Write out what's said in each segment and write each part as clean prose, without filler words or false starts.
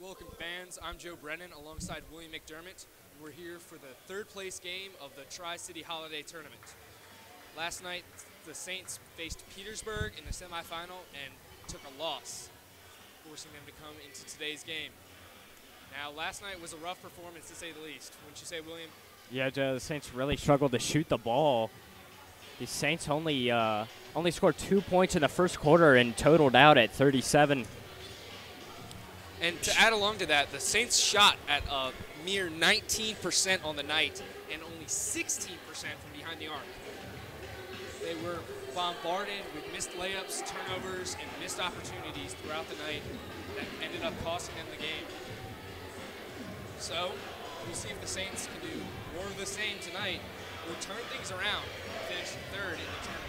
Welcome fans, I'm Joe Brennan alongside William McDermott. We're here for the third place game of the Tri-City Holiday Tournament. Last night, the Saints faced Petersburg in the semifinal and took a loss, forcing them to come into today's game. Now, last night was a rough performance to say the least. Wouldn't you say, William? Yeah, Joe, the Saints really struggled to shoot the ball. The Saints only scored 2 points in the first quarter and totaled out at 37. And to add along to that, the Saints shot at a mere 19% on the night and only 16% from behind the arc. They were bombarded with missed layups, turnovers, and missed opportunities throughout the night that ended up costing them the game. So, we'll see if the Saints can do more of the same tonight or turn things around and finish third in the tournament.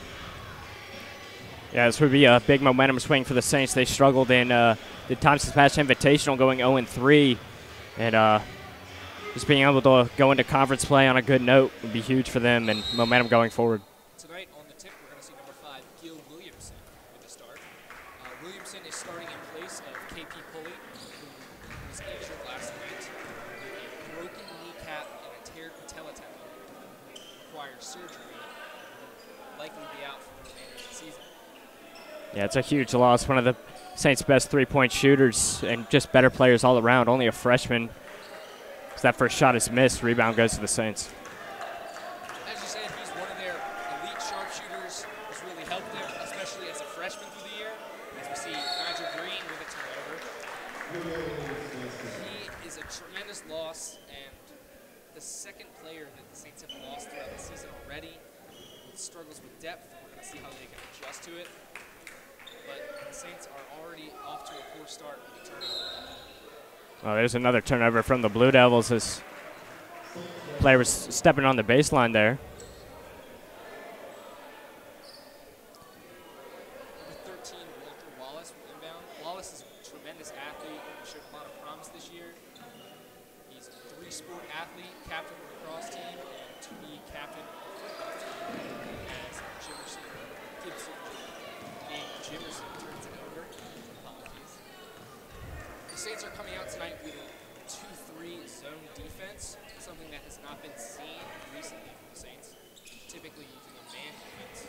Yeah, this would be a big momentum swing for the Saints. They struggled in the Thompson's Pass Invitational going 0-3. And just being able to go into conference play on a good note would be huge for them and momentum going forward. Tonight on the tip, we're going to see number 5, Gil Williamson, with the start. Williamson is starting in place of KP Pulley, who was injured last night with a broken kneecap and a teared patella tendon. Requires surgery and will likely be out for the remainder of the season. Yeah, it's a huge loss. One of the Saints' best three-point shooters and just better players all around. Only a freshman. So that first shot is missed. Rebound goes to the Saints. As you said, he's one of their elite sharpshooters who's really helped them, especially as a freshman through the year. As we see Nigel Green with a turnover. He is a tremendous loss and the second player that the Saints have lost throughout the season already. With struggles with depth, we're going to see how they can adjust to it. But the Saints are already off to a poor start with the turnover. Oh, there's another turnover from the Blue Devils as player was stepping on the baseline there. Number 13, Walter Wallace will inbound. Wallace is a tremendous athlete and showed a lot of promise this year. He's a three-sport athlete, captain of the lacrosse team, and to-be captain of the football team. As Jimerson turns it over. Apologies. The Saints are coming out tonight with a 2-3 zone defense, something that has not been seen recently from the Saints, typically using a man defense.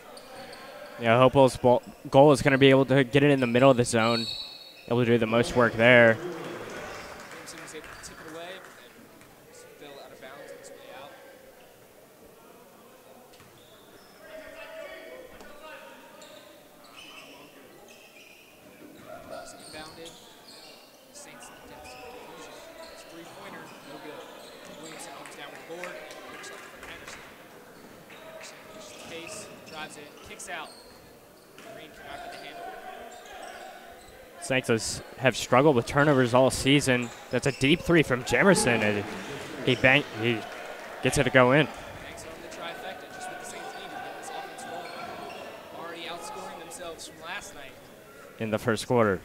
Yeah, Hopewell's goal is going to be able to get it in the middle of the zone, able to do the most work there. Williamson was able to tip it away, but then fell out of bounds on his way out. Ball's inbounded. The Saints attempt some confusion. It's a three-pointer, no good. Williamson comes down with the board and looks up for Henderson. Henderson pushes the pace, drives it, kicks out. Green cannot get the handle. Saints have struggled with turnovers all season. That's a deep three from Jimerson, and he gets it to go in. Thanks on the trifecta, just what the Saints needed to get this offense rolling. Already outscoring themselves from last night. In the first quarter.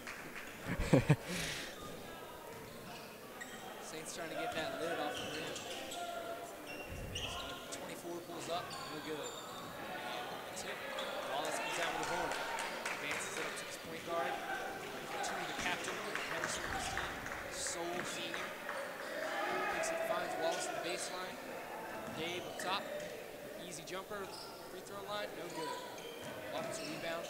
Saints trying to get that lid off the rim. 24 pulls up, no good. And tip. Wallace comes out with the board. Advances it up to his point guard. To the captain, Henderson of his team, Soul Senior. Picks it, finds Wallace on the baseline. Gabe up top. Easy jumper. Free throw line, no good. Offensive rebound.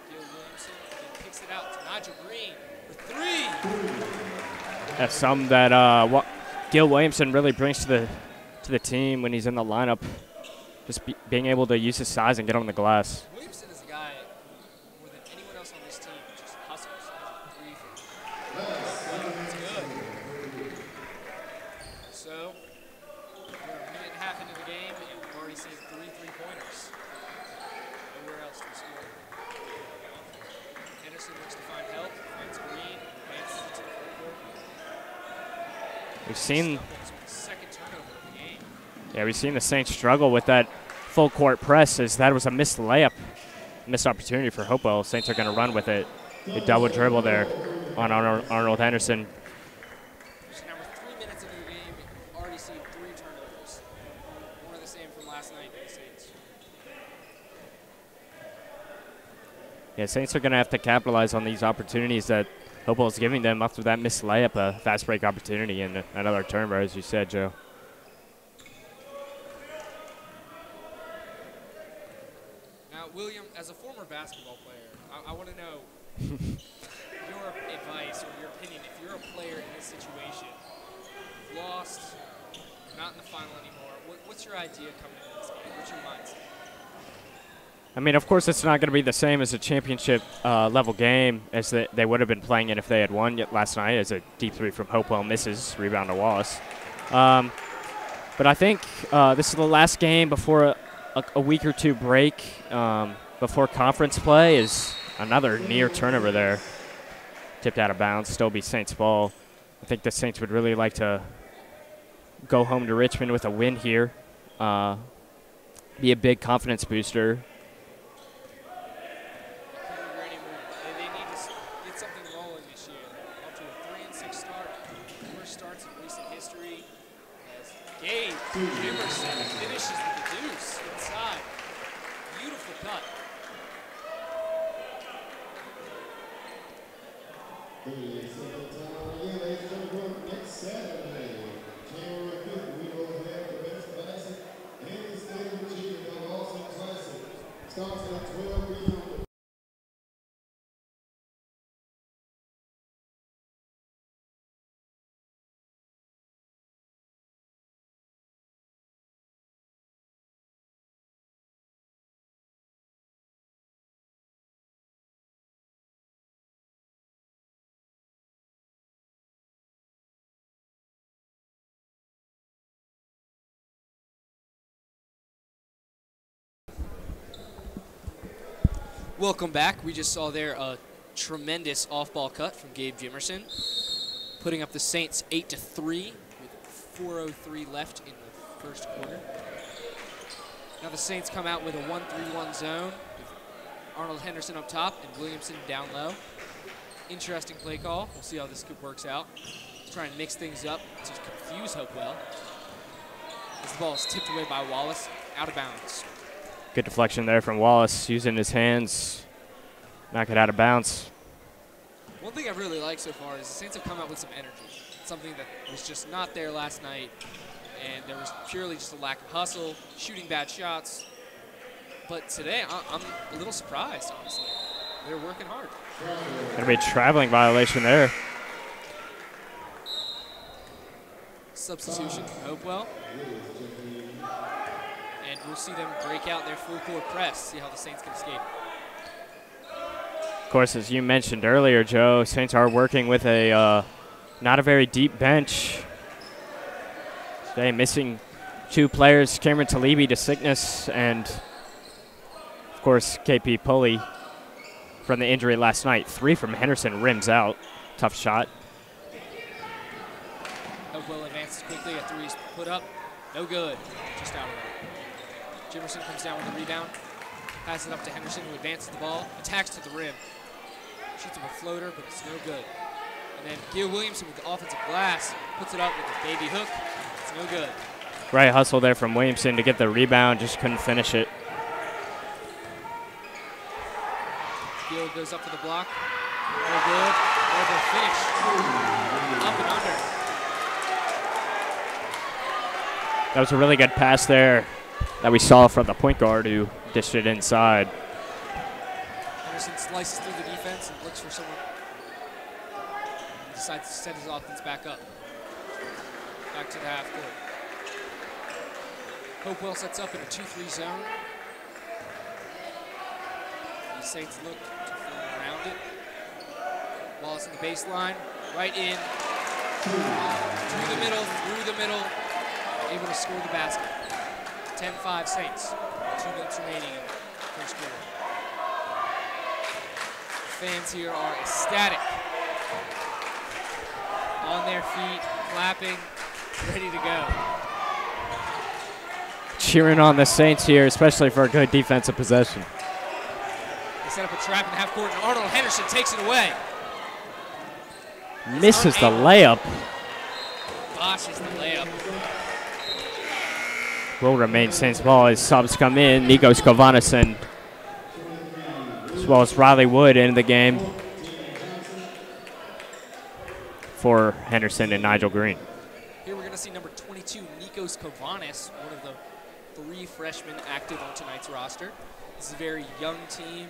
Gil Williamson and kicks it out to Nigel Green for three. That's something that Gil Williamson really brings to the team when he's in the lineup. Just being able to use his size and get on the glass. Williamson is a guy who, more than anyone else on this team, just hustles. Three for it's good. So, we're a minute and a half into the game, and we've already seen 3 3-pointers. Nowhere else to score. Henderson looks to find help, finds Green, advances it to the court. We've seen, Second turnover of the game. yeah, we've seen the Saints struggle with that full court press, as that was a missed layup, missed opportunity for Hopewell. Saints are going to run with it. A double dribble there on Arnold Henderson. So now we're 3 minutes into the game, we've already seen 3 turnovers. More of the same from last night for the Saints. Yeah, Saints are going to have to capitalize on these opportunities that Hopewell is giving them, after that missed layup, a fast break opportunity and another turnover, as you said, Joe. Now, William, as a former basketball player, I want to know your advice or your opinion. If you're a player in this situation, lost, not in the final anymore, what's your idea coming into this game? What's your mindset? I mean, of course, it's not going to be the same as a championship level game as they would have been playing it if they had won last night, as a deep three from Hopewell misses, rebound to Wallace. But I think this is the last game before a week or two break before conference play. Is another near turnover there. Tipped out of bounds, still be Saints ball. I think the Saints would really like to go home to Richmond with a win here. Be a big confidence booster. Emerson finishes with the deuce inside. Beautiful cut. Next Saturday, January 5th, we will have the best classic and the state of Virginia Austin Classic. Starts at 12 p.m. Welcome back. We just saw there a tremendous off-ball cut from Gabe Jimerson, putting up the Saints 8-3 with 4:03 left in the first quarter. Now the Saints come out with a 1-3-1 zone with Arnold Henderson up top and Williamson down low. Interesting play call. We'll see how this works out. Let's try and mix things up to confuse Hopewell. As the ball is tipped away by Wallace, out of bounds. Good deflection there from Wallace, using his hands, knock it out of bounds. One thing I really like so far is the Saints have come out with some energy, something that was just not there last night, and there was purely just a lack of hustle, shooting bad shots. But today, I'm a little surprised, honestly. They're working hard. Gonna be a traveling violation there. Substitution from Hopewell. And we'll see them break out their full court press, see how the Saints can escape. Of course, as you mentioned earlier, Joe, Saints are working with a not a very deep bench. Today missing two players, Cameron Talibi to sickness, and of course KP Pulley from the injury last night. 3 from Henderson, rims out. Tough shot. Hopewell advances quickly, a 3 is put up. No good, just out of there. Jimerson comes down with the rebound, passes it up to Henderson, who advances the ball, attacks to the rim, shoots him a floater, but it's no good. And then Gil Williamson with the offensive glass, puts it up with a baby hook, it's no good. Great hustle there from Williamson to get the rebound, just couldn't finish it. Gil goes up for the block, no good, over finish, up and under. That was a really good pass there that we saw from the point guard who dished it inside. Henderson slices through the defense and looks for someone. He decides to set his offense back up. Back to the half court. Hopewell sets up in a 2-3 zone. The Saints look to form around it. Wallace in the baseline, right in. Through the middle. Able to score the basket. 10-5 Saints. 2 minutes remaining in the first quarter. The fans here are ecstatic. On their feet, clapping, ready to go. Cheering on the Saints here, especially for a good defensive possession. They set up a trap in the half court, and Arnold Henderson takes it away. Misses the layup. Botches the layup. Will remain Saints ball as subs come in. Nikos Kovanesson, as well as Riley Wood in the game. for Henderson and Nigel Green. Here we're going to see number 22, Nikos Kovanis, one of the 3 freshmen active on tonight's roster. This is a very young team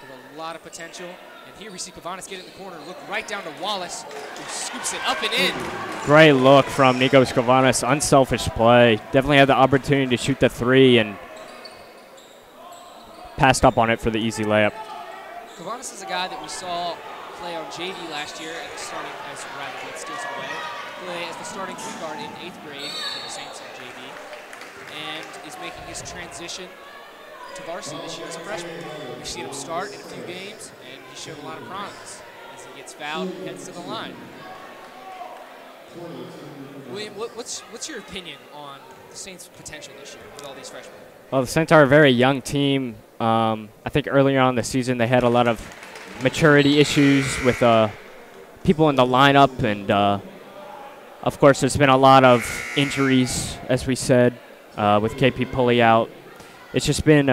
with a lot of potential. And here we see Kovanis get in the corner, look right down to Wallace, who scoops it up and in. Great look from Nikos Kovanis, unselfish play. Definitely had the opportunity to shoot the 3 and passed up on it for the easy layup. Kovanis is a guy that we saw play on JV last year at the starting, as Riley Blitz steals it away, play as the starting point guard in 8th grade for the Saints on JV, and is making his transition to varsity this year as a freshman. We've seen him start in a few games, and he showed a lot of promise as he gets fouled and heads to the line. William, what's your opinion on the Saints' potential this year with all these freshmen? Well, the Saints are a very young team. I think earlier on in the season they had a lot of maturity issues with people in the lineup, and of course there's been a lot of injuries, as we said, with KP Pulley out. It's just been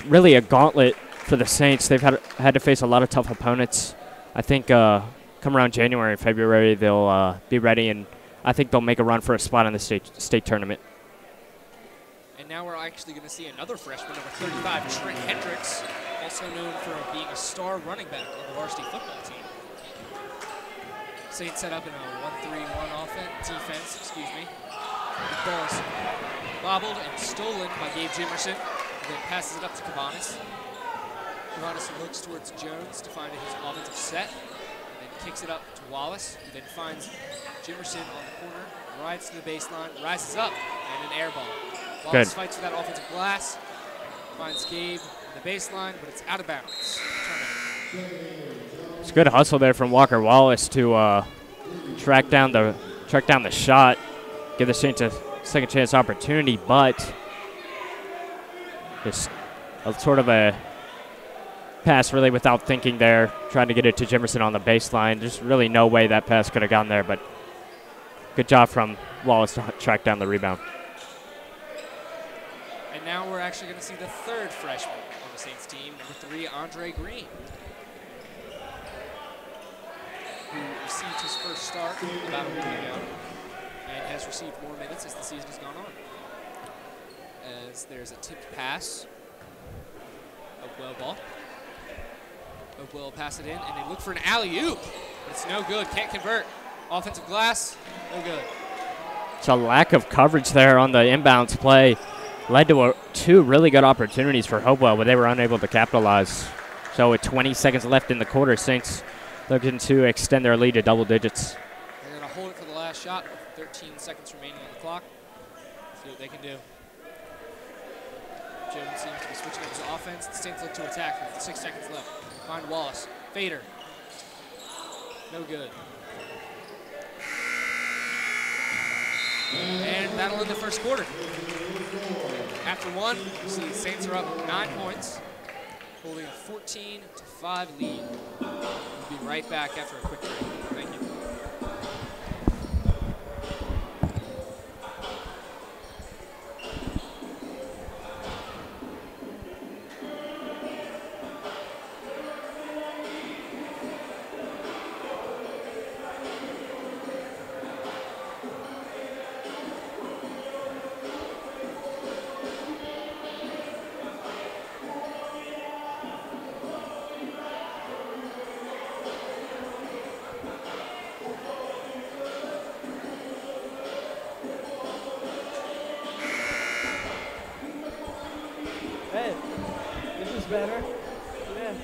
really a gauntlet for the Saints. They've had to face a lot of tough opponents. I think come around January and February they'll be ready, and I think they'll make a run for a spot in the state tournament. And now we're actually going to see another freshman, number 35, Trent Hendricks, also known for being a star running back on the varsity football team. Saints set up in a 1-3-1 defense. The ball is bobbled and stolen by Gabe Jimerson, and then passes it up to Kavanis. Kavanis looks towards Jones to find his offensive set, and then kicks it up to Wallace, who then finds Jimerson on the corner, rides to the baseline, rises up, and an air ball. Wallace fights for that offensive glass, finds Gabe in the baseline, but it's out of bounds. It's a good hustle there from Walker Wallace to track down the shot, give the Saints a second chance opportunity, but just sort of a pass really without thinking there, trying to get it to Jimerson on the baseline. There's really no way that pass could have gone there, but good job from Wallace to track down the rebound. And now we're actually going to see the 3rd freshman on the Saints team, number 3, Andre Green, who received his first start about a week ago and has received more minutes as the season has gone on. As there's a tipped pass, Hopewell ball. Hopewell will pass it in, and they look for an alley-oop. It's no good, can't convert. Offensive glass, no good. It's a lack of coverage there on the inbounds play. Led to 2 really good opportunities for Hopewell, but they were unable to capitalize. So with 20 seconds left in the quarter, Saints looking to extend their lead to double digits. They're going to hold it for the last shot with 13 seconds remaining on the clock. See what they can do. Jones seems to be switching up his offense. The Saints look to attack with 6 seconds left. Find Wallace. Fader. No good. And that'll end the first quarter. After 1, you see the Saints are up 9 points, holding a 14-5 lead. We'll be right back after a quick break. Thank you. Better. Yeah.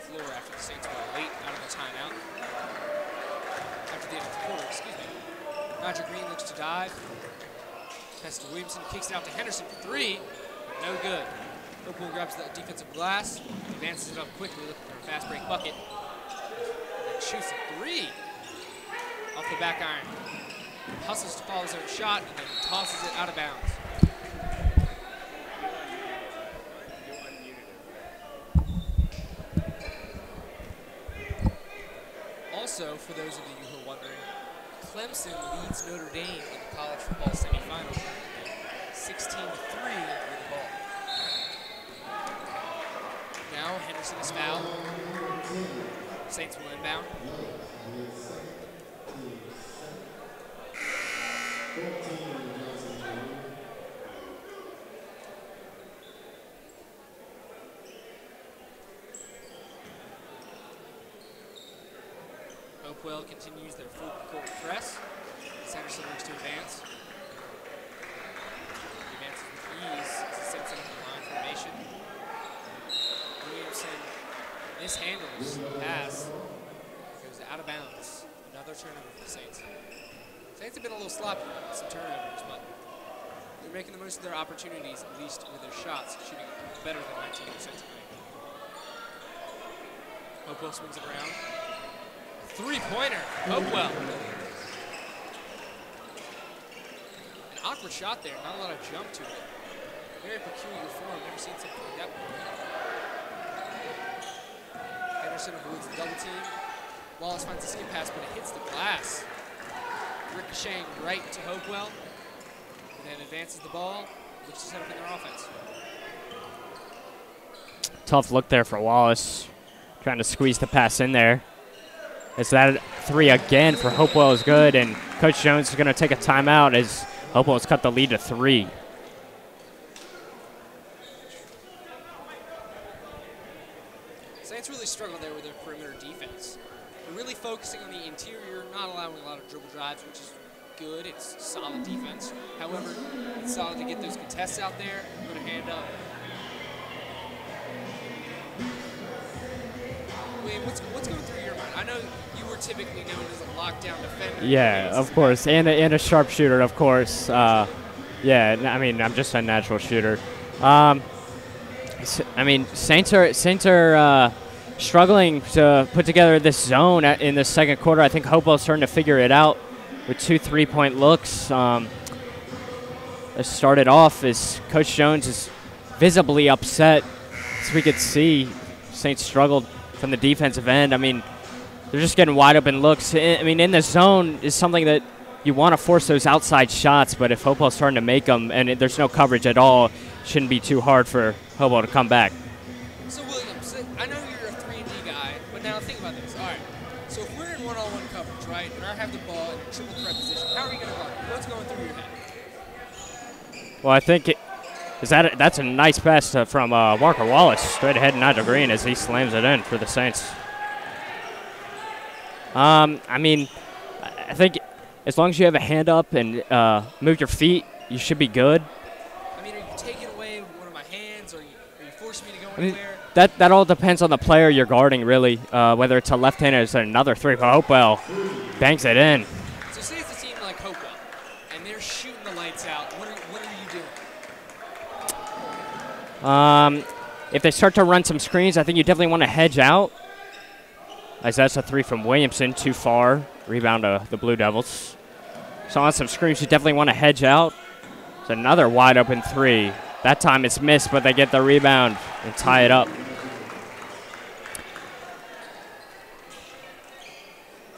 Floor after the Saints were late out of the timeout. After the end of the quarter, excuse me. Nigel Green looks to dive. Pass to Williamson, kicks it out to Henderson for three. No good. Hopewell grabs the defensive glass, advances it up quickly, looking for a fast break bucket. And then shoots a three off the back iron. Hustles to follow his own shot and then tosses it out of bounds. Also, for those of you who are wondering, Clemson leads Notre Dame in the college football semifinal, 16-3 with the ball. Now Henderson is fouled. Saints will inbound. Hopewell continues their full court press. Henderson looks to advance. He advances with ease as he sets up the line formation. Williamson mishandles the pass. Goes out of bounds. Another turnover for the Saints. Saints have been a little sloppy with some turnovers, but they're making the most of their opportunities, at least with their shots, shooting better than 19% tonight. Hopewell swings it around. Three-pointer, Hopewell. An awkward shot there, not a lot of jump to it. Very peculiar form, never seen something like that before. Henderson avoids the double team. Wallace finds a skip pass, but it hits the glass. Ricocheting right to Hopewell. And then advances the ball, looks to set up in their offense. Tough look there for Wallace, trying to squeeze the pass in there. As that three again for Hopewell is good, and Coach Jones is going to take a timeout as Hopewell has cut the lead to 3. Saints really struggle there with their perimeter defense. They're really focusing on the interior, not allowing a lot of dribble drives, which is good. It's solid defense. However, it's solid to get those contests out there, put a hand up. Wait, what's going through your mind? I know you were typically known as a lockdown defender. Yeah, of course, and a sharpshooter, of course. Yeah, I mean, I'm just a natural shooter. I mean, Saints are struggling to put together this zone in the second quarter. I think Hopewell's starting to figure it out with 2 3-point looks. It started off as Coach Jones is visibly upset, as we could see. Saints struggled from the defensive end. I mean, they're just getting wide open looks. I mean, in the zone is something that you want to force those outside shots, but if Hopewell's starting to make them and there's no coverage at all, it shouldn't be too hard for Hopewell to come back. So, Williams, I know you're a 3-and-D guy, but now think about this. All right, so if we're in one-on-one coverage, right, and I have the ball in a triple threat position, how are you going to guard? What's going through your head? Well, I think that's a nice pass from Walker Wallace, straight ahead Nigel Green as he slams it in for the Saints. I mean, I think as long as you have a hand up and move your feet, you should be good. I mean, are you taking away one of my hands, or are you forcing me to go anywhere? That all depends on the player you're guarding, really, whether it's a left-hander or it's another three. But Hopewell banks it in. So say it's a team like Hopewell, and they're shooting the lights out. What are you doing? If they start to run some screens, I think you definitely want to hedge out. As that's a three from Williamson, too far. Rebound to the Blue Devils. So on some screens, you definitely want to hedge out. It's another wide open three. That time it's missed, but they get the rebound and tie it up.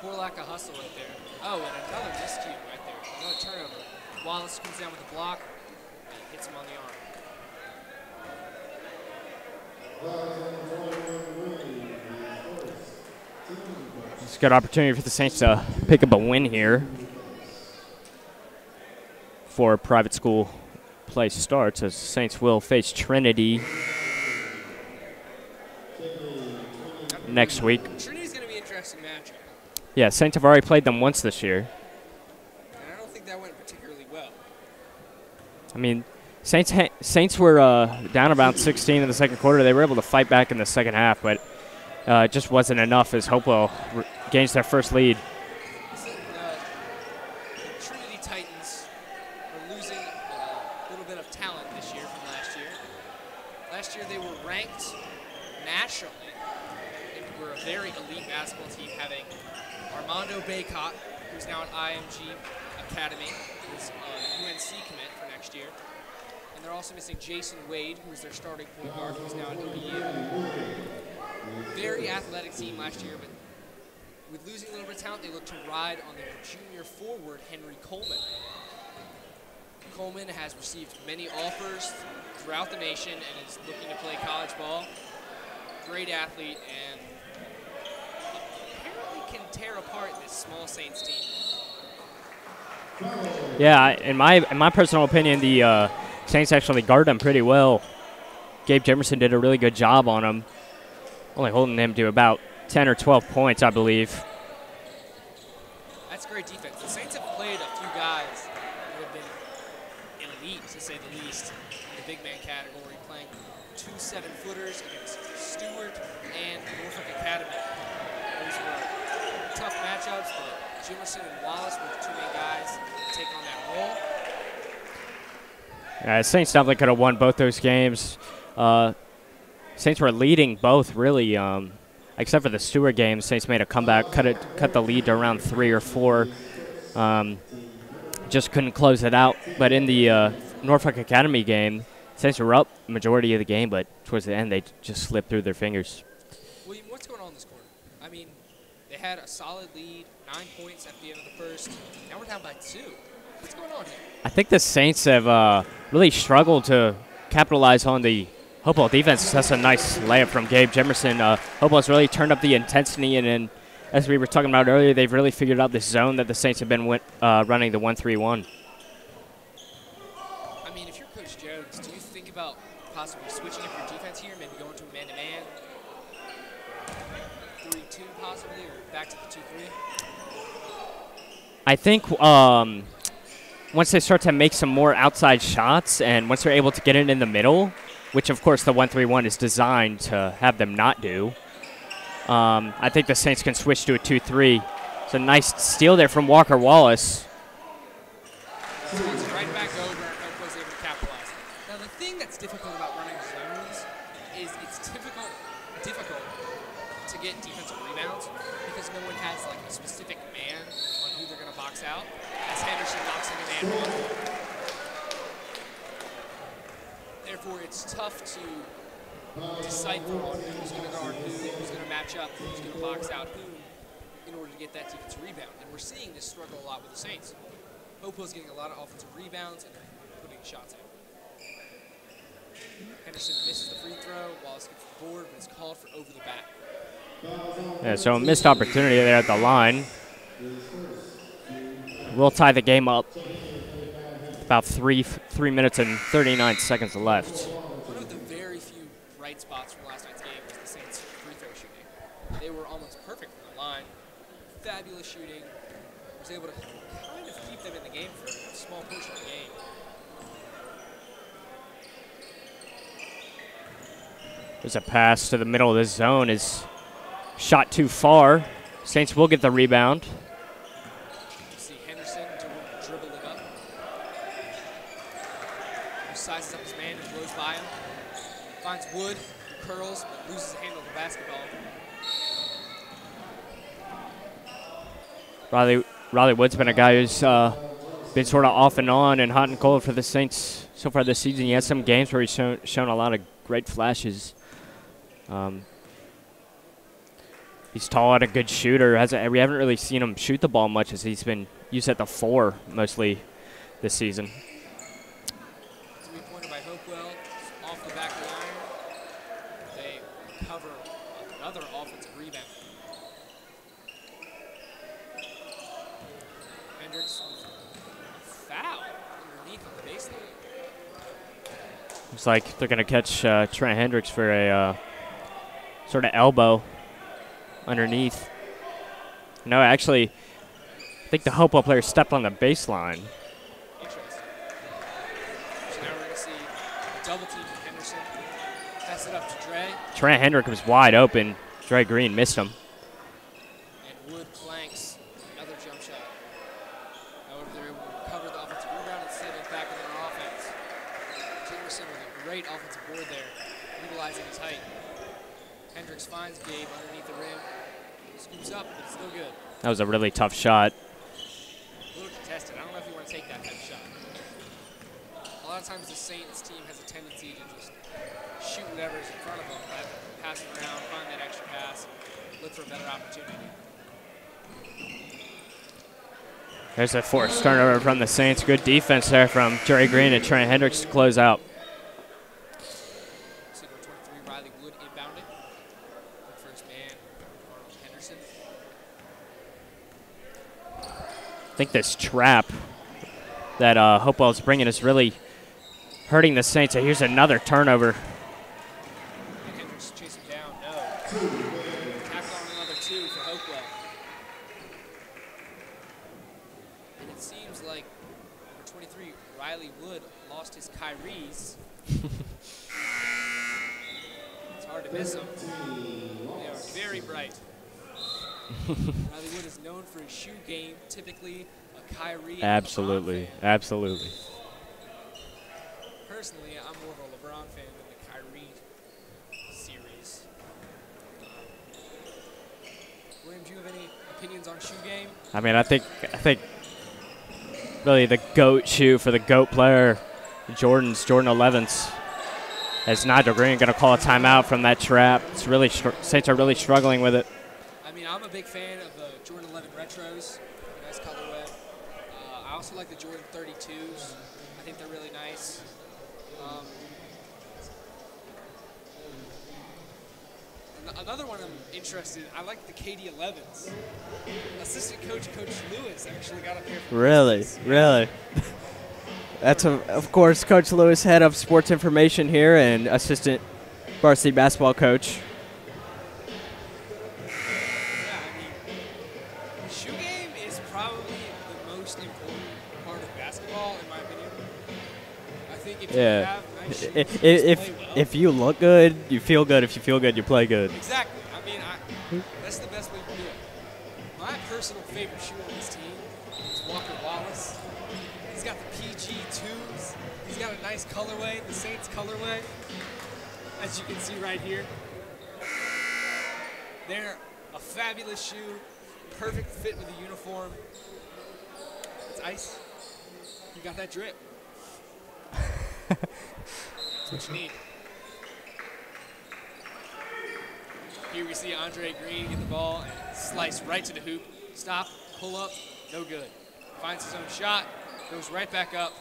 Poor lack of hustle right there. Oh, and another miscue right there. Another turnover. Wallace comes down with a block and hits him on the arm. It's a good opportunity for the Saints to pick up a win here before private school play starts, as Saints will face Trinity next week. Trinity's going to be an interesting matchup. Yeah, Saints have already played them once this year. And I don't think that went particularly well. I mean, Saints were down about 16 in the second quarter. They were able to fight back in the second half, but it just wasn't enough as Hopewell gains their first lead. The Trinity Titans are losing a little bit of talent this year from last year. Last year they were ranked nationally and were a very elite basketball team, having Armando Baycott, who's now at IMG Academy, who's a UNC commit for next year. And they're also missing Jason Wade, who is their starting point guard, who's now at ODU. Very athletic team last year, but with losing a little bit of talent, they look to ride on their junior forward, Henry Coleman. Coleman has received many offers throughout the nation and is looking to play college ball. Great athlete and apparently can tear apart this small Saints team. Yeah, in my personal opinion, the Saints actually guarded him pretty well. Gabe Jimerson did a really good job on him, only holding him to about 10 or 12 points, I believe. That's great defense. The Saints have played a few guys that have been elite, to say the least, in the big man category, playing 2 7-footers against Stewart and Norfolk Academy. Those were tough matchups, but Jimerson and Wallace were the 2 main guys to take on that role. Yeah, Saints definitely could have won both those games. Saints were leading both, really, except for the Stewart game. Saints made a comeback, cut the lead to around 3 or 4. Just couldn't close it out. But in the Norfolk Academy game, Saints were up majority of the game, but towards the end they just slipped through their fingers. William, what's going on this quarter? I mean, they had a solid lead, 9 points at the end of the first. Now we're down by 2. What's going on here? I think the Saints have really struggled to capitalize on the Hopewell defense. That's a nice layup from Gabe Jimerson. Hopewell's really turned up the intensity, and as we were talking about earlier, they've really figured out this zone that the Saints have been running, the 1-3-1. I mean, if you're Coach Jones, do you think about possibly switching up your defense here, maybe going to a man-to-man, 3-2 possibly, or back to the 2-3? I think once they start to make some more outside shots and once they're able to get it in the middle, which of course the 1-3-1 is designed to have them not do, I think the Saints can switch to a 2-3. It's a nice steal there from Walker Wallace. So it's right back over and Hopewell's able to capitalize. Now the thing that's difficult about running zones is it's difficult to get defensive rebounds because no one has like a specific man on who they're going to box out, as Henderson knocks in a man one. Therefore, it's tough to decipher on who's going to guard who's going to match up, who's going to box out who in order to get that defensive rebound. And we're seeing this struggle a lot with the Saints. Hopewell's getting a lot of offensive rebounds and they're putting shots in. Henderson misses the free throw. Wallace gets the board, but it's called for over the back. Yeah, so a missed opportunity there at the line. We'll tie the game up. About 3 minutes and 39 seconds left. One of the very few bright spots from last night's game was the Saints' free throw shooting. They were almost perfect from the line. Fabulous shooting. Was able to kind of keep them in the game for a small portion of the game. There's a pass to the middle of the zone. Is shot too far. Saints will get the rebound. You see Henderson dribble it up. He sizes up his man and blows by him. Finds Wood, who curls, but loses the handle of the basketball. Riley Wood's been a guy who's been sort of off and on and hot and cold for the Saints so far this season. He has some games where he's shown a lot of great flashes. He's tall and a good shooter. We haven't really seen him shoot the ball much as he's been used at the 4 mostly this season. Three-pointer by Hopewell, off the back of the iron. They recover another offensive rebound. Hendricks with a foul underneath on the baseline. Looks like they're going to catch Trent Hendricks for a sort of elbow underneath. No, actually, I think the Hopewell player stepped on the baseline. Interesting. So now we're going to see a double team from Henderson. Pass it up to Dre. Trent Hendricks was wide open. Dre Green missed him. And Wood planks another jump shot. However, they're able to recover the offensive rebound and settled back in their offense. Jimerson with a great offensive board there, utilizing his height. Hendricks finds Gabe underneath the rim. Scoops up, but it's still good. That was a really tough shot. A little contested. I don't know if you want to take that type of shot. A lot of times the Saints team has a tendency to just shoot whatever's in front of them, pass it around, find that extra pass, look for a better opportunity. There's a forced turnover from the Saints. Good defense there from Jerry Green and Trent Hendricks to close out. Number 23, Riley Wood inbounded. The first man, Arnold Henderson. I think this trap that Hopewell's bringing is really hurting the Saints. Here's another turnover. Hendricks chasing down, no. Tackle on another 2 for Hopewell. And it seems like number 23, Riley Wood, lost his Kyries. It's hard to miss them. They are very bright. Riley Wood is known for his shoe game, typically a Kyrie. Absolutely, absolutely. Personally, I'm more of a LeBron fan than the Kyrie series. William, do you have any opinions on shoe game? I mean, I think really the GOAT shoe for the GOAT player, Jordan 11s. As Nigel Green going to call a timeout from that trap. It's really Saints are really struggling with it. I mean, I'm a big fan of the Jordan 11 retros. Nice colorway. I also like the Jordan 32s. I think they're really nice. Another one I'm interested in, I like the KD 11s. Assistant coach, Coach Lewis, actually got up here. Really? That's, of course, Coach Lewis, head of sports information here and assistant varsity basketball coach. Yeah, I mean, shoe game is probably the most important part of basketball, in my opinion. I think if you have nice shoes, you just play well. If you look good, you feel good. If you feel good, you play good. Exactly. I mean, that's the best way to do it. My personal favorite shoe on this team is Walker Wallace. He's got the PG2s. He's got a nice colorway, the Saints colorway, as you can see right here. They're a fabulous shoe, perfect fit with the uniform. It's ice. You got that drip. That's what you need. Here we see Andre Green get the ball and slice right to the hoop. Stop, pull up, no good. Finds his own shot, goes right back up.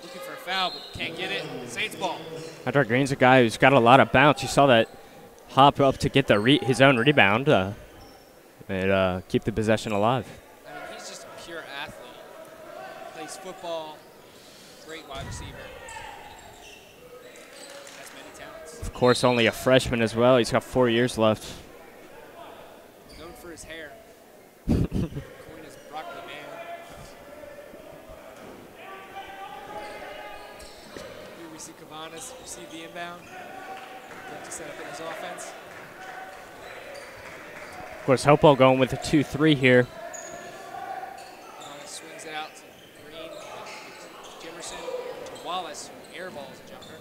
Looking for a foul, but can't get it. Saints ball. Andre Green's a guy who's got a lot of bounce. You saw that hop up to get his own rebound and keep the possession alive. I mean, he's just a pure athlete. Plays football, great wide receiver. Has many talents. Of course, only a freshman as well. He's got 4 years left. Known for his hair. Coined as Broccoli Man. Here we see Cabanas receive the inbound. Going to set up in his offense. Of course, Hopewell going with a 2-3 here. Swings it out to Green, Jimerson, to Wallace, who airballs a jumper.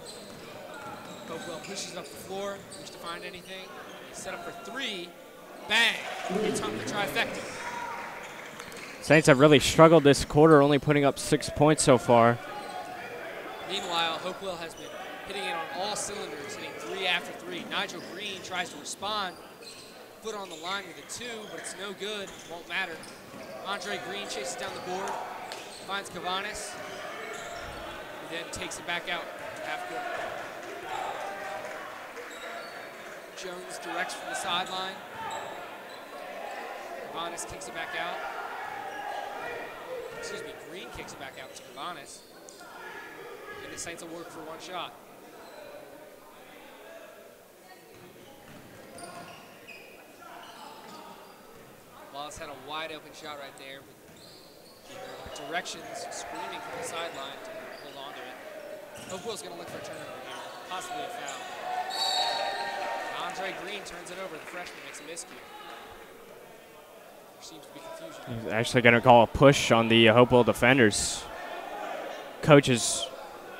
Hopewell pushes up the floor, looks to find anything. He's set up for 3. Bang! It's on the trifecta. Saints have really struggled this quarter, only putting up 6 points so far. Meanwhile, Hopewell has been hitting it on all cylinders, hitting 3 after 3. Nigel Green tries to respond. Foot on the line with a 2, but it's no good. Won't matter. Andre Green chases down the board, finds Cabanas, and then takes it back out to half court. Jones directs from the sideline. Cabanas kicks it back out. Excuse me, Green kicks it back out to Cabanas. And the Saints will work for one shot. Wallace had a wide open shot right there, but directions screaming from the sideline to hold on to it. Hopewell's going to look for a turnover here, possibly a foul. Andre Green turns it over. The freshman makes a miscue. There seems to be confusion. He's actually going to call a push on the Hopewell defenders. coach is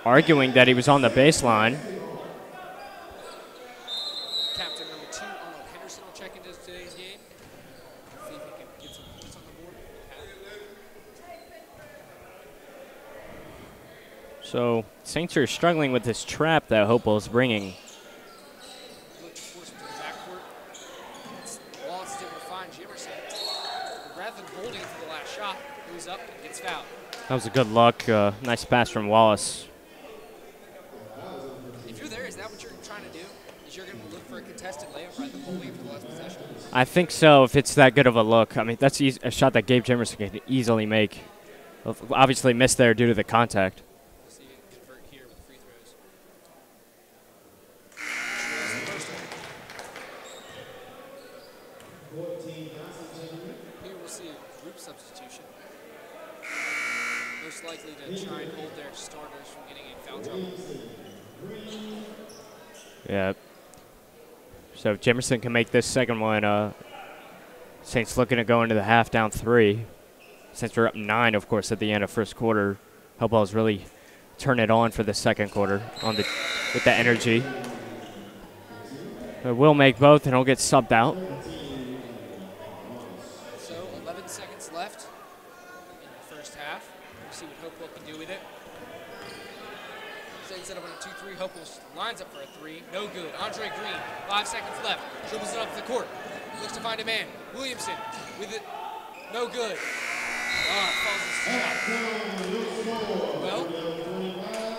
arguing that he was on the baseline. Captain number 2, Arnold Henderson, will check into today's game. See if he can get some points on the board. So Saints are struggling with this trap that Hopewell is bringing. Look to force him to the backcourt. Wallace is able to find Jimerson. Rather than holding for the last shot, moves up and gets fouled. That was a good look. Nice pass from Wallace. If you're there, is that what you're trying to do? Is you're going to look for a contested layup right the whole way for the last possession? I think so, if it's that good of a look. I mean, that's a shot that Gabe Jimerson can easily make. Obviously missed there due to the contact. We'll see it convert here with the free throws. Drills the first one. Here we'll see a group substitution. Most likely to try and hold their starters from getting in foul trouble. Yeah. So if Jimerson can make this second one, Saints looking to go into the half down 3. Saints are up 9, of course, at the end of first quarter. Hopewell's really turn it on for the second quarter with the energy. But will make both and he'll get subbed out. So 11 seconds left in the first half. We'll see what Hopewell can do with it. Saints set up on a 2-3. Hopewell lines up for a 3. No good. Andre Green, 5 seconds left. Dribbles it up the court. Looks to find a man. Williamson with it. No good. Falls his shot. Well,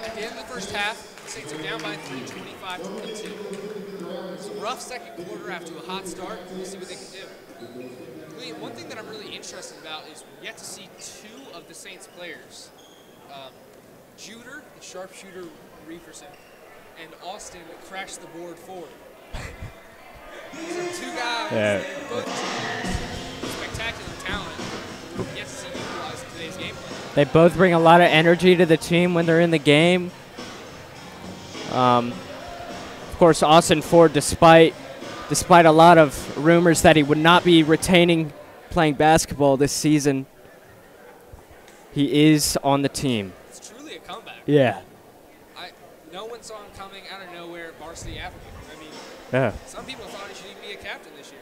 at the end of the first half, the Saints are down by 3, 25-22. It's a rough second quarter after a hot start. We'll see what they can do. William, one thing that I'm really interested about is we yet to see 2 of the Saints players. Juder, the sharpshooter Reeferson, and Austin crashed the board forward. These are 2 guys that are both spectacular talent. Yet to see utilized in today's game plan. They both bring a lot of energy to the team when they're in the game. Of course, Austin Ford, despite a lot of rumors that he would not be retaining playing basketball this season, he is on the team. It's truly a comeback. Yeah. No one saw him coming out of nowhere at varsity African. I mean, some people thought he should even be a captain this year.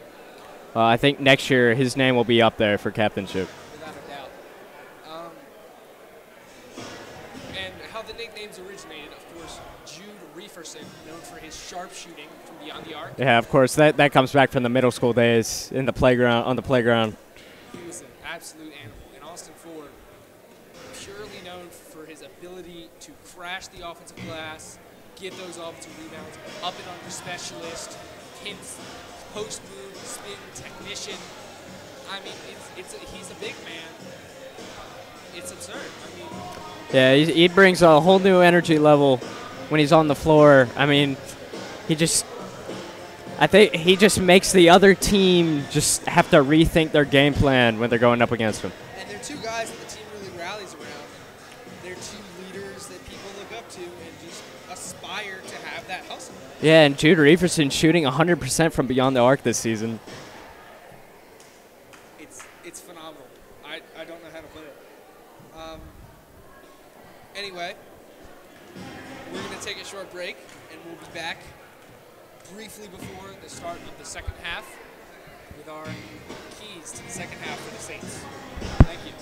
I think next year his name will be up there for captainship. Without a doubt. And how the nicknames originated, of course, Jude Reeferson, known for his sharp shooting from beyond the arc. Yeah, of course, that comes back from the middle school days on the playground. He was an absolute animal. And Austin Ford, purely known for his ability to crash the offensive glass, get those offensive rebounds, up and under specialist, hints, post move, spin, technician. I mean, he's a big man. It's absurd. I mean, yeah, he brings a whole new energy level when he's on the floor. I mean, I think he just makes the other team just have to rethink their game plan when they're going up against him. and they're 2 guys that the team really rallies around. They're 2 leaders that people look up to and just aspire to have that hustle. Yeah, and Jude Reeferson shooting 100% from beyond the arc this season. It's phenomenal. I don't know how to put it. Anyway, we're going to take a short break, and we'll be back briefly before the start of the second half with our keys to the second half for the Saints. Thank you.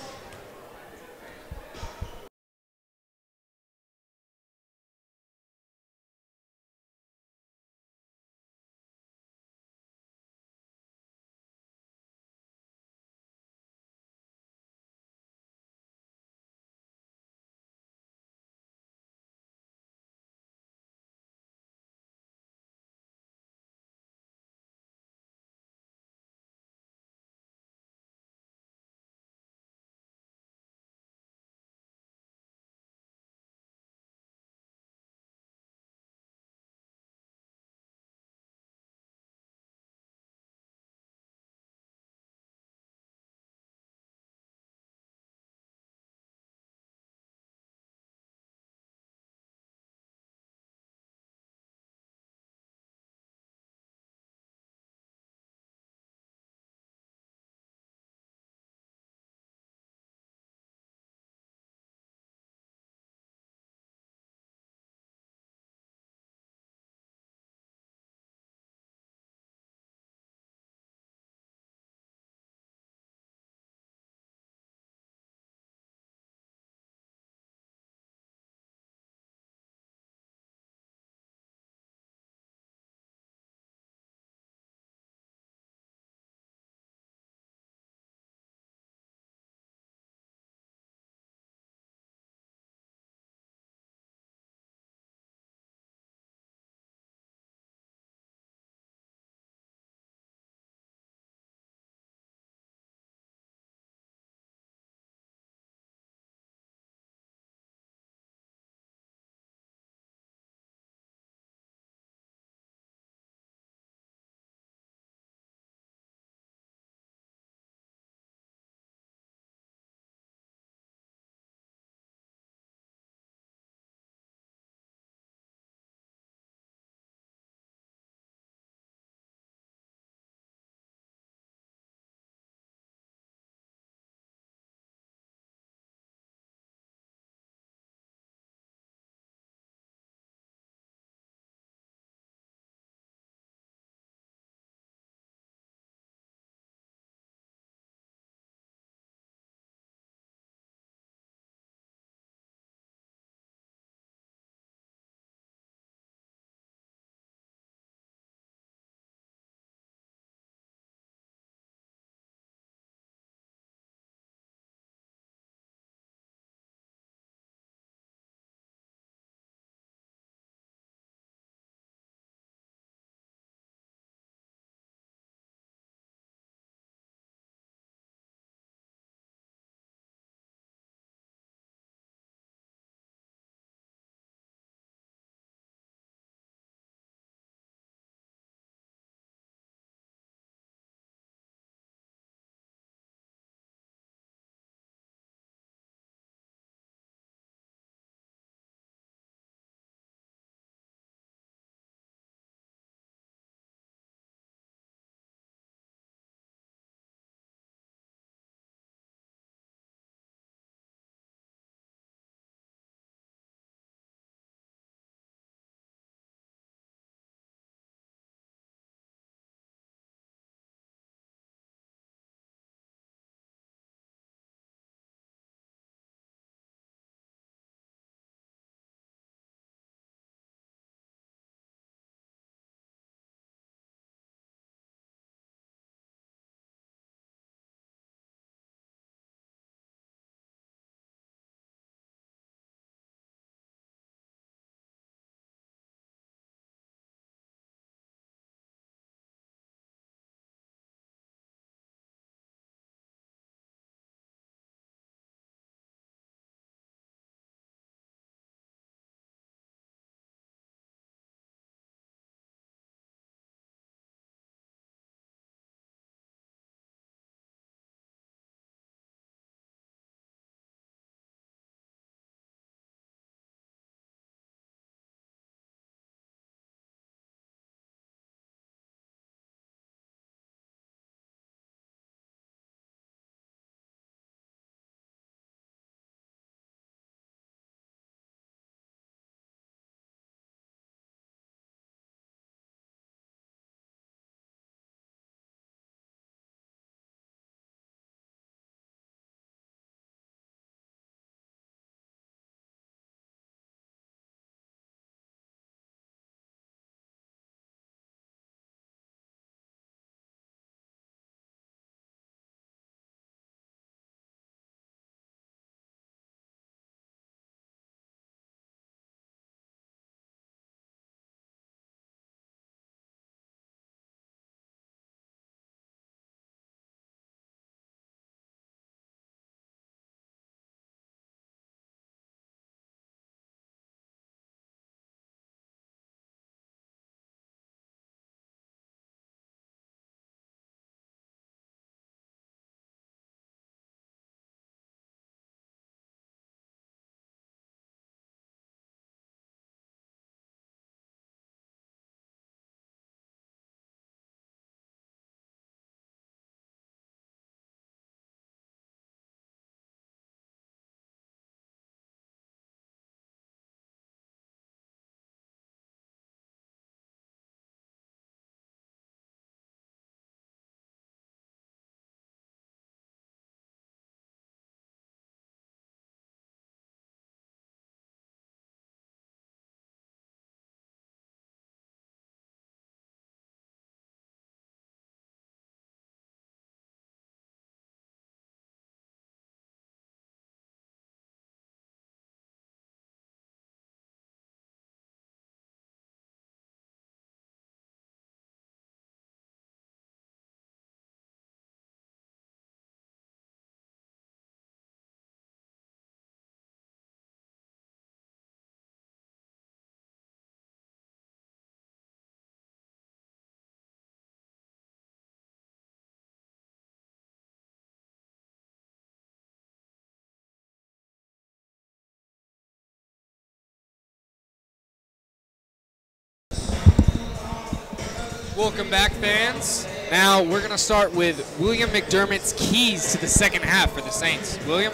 Welcome back, fans. Now we're going to start with William McDermott's keys to the second half for the Saints. William?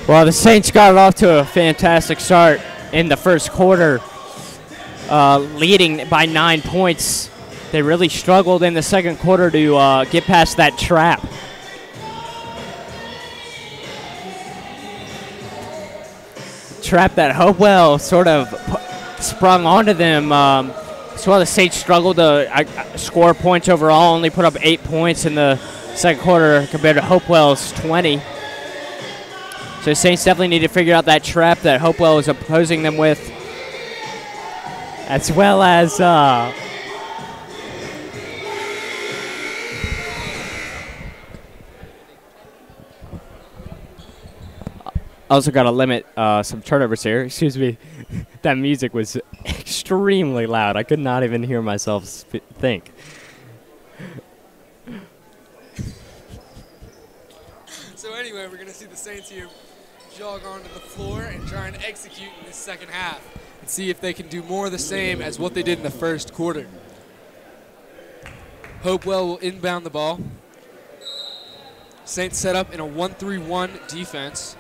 Well, the Saints got off to a fantastic start in the first quarter, leading by 9 points. They really struggled in the second quarter to get past that trap. Trap that Hopewell sort of sprung onto them. So the Saints struggled to score points overall, only put up 8 points in the second quarter compared to Hopewell's 20. So the Saints definitely need to figure out that trap that Hopewell is opposing them with, as well as also got to limit some turnovers here. Excuse me. That music was extremely loud. I could not even hear myself think. So anyway, we're going to see the Saints here jog onto the floor and try and execute in this second half and see if they can do more of the same as what they did in the first quarter. Hopewell will inbound the ball. Saints set up in a 1-3-1 defense,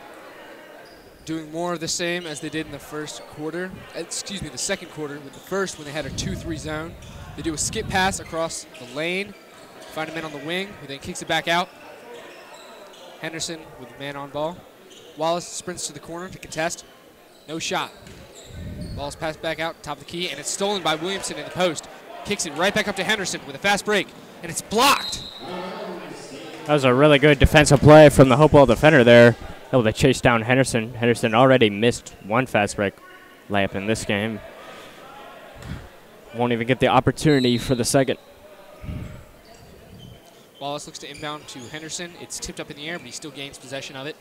doing more of the same as they did in the first quarter. Excuse me, the second quarter. With the first, when they had a 2-3 zone, they do a skip pass across the lane, find a man on the wing, who then kicks it back out. Henderson with the man on ball. Wallace sprints to the corner to contest. No shot. Ball's passed back out, top of the key, and it's stolen by Williamson in the post. Kicks it right back up to Henderson with a fast break, and it's blocked. That was a really good defensive play from the Hopewell defender there, able to chase down Henderson. Henderson already missed one fast break layup in this game. Won't even get the opportunity for the second. Wallace looks to inbound to Henderson. It's tipped up in the air, but he still gains possession of it.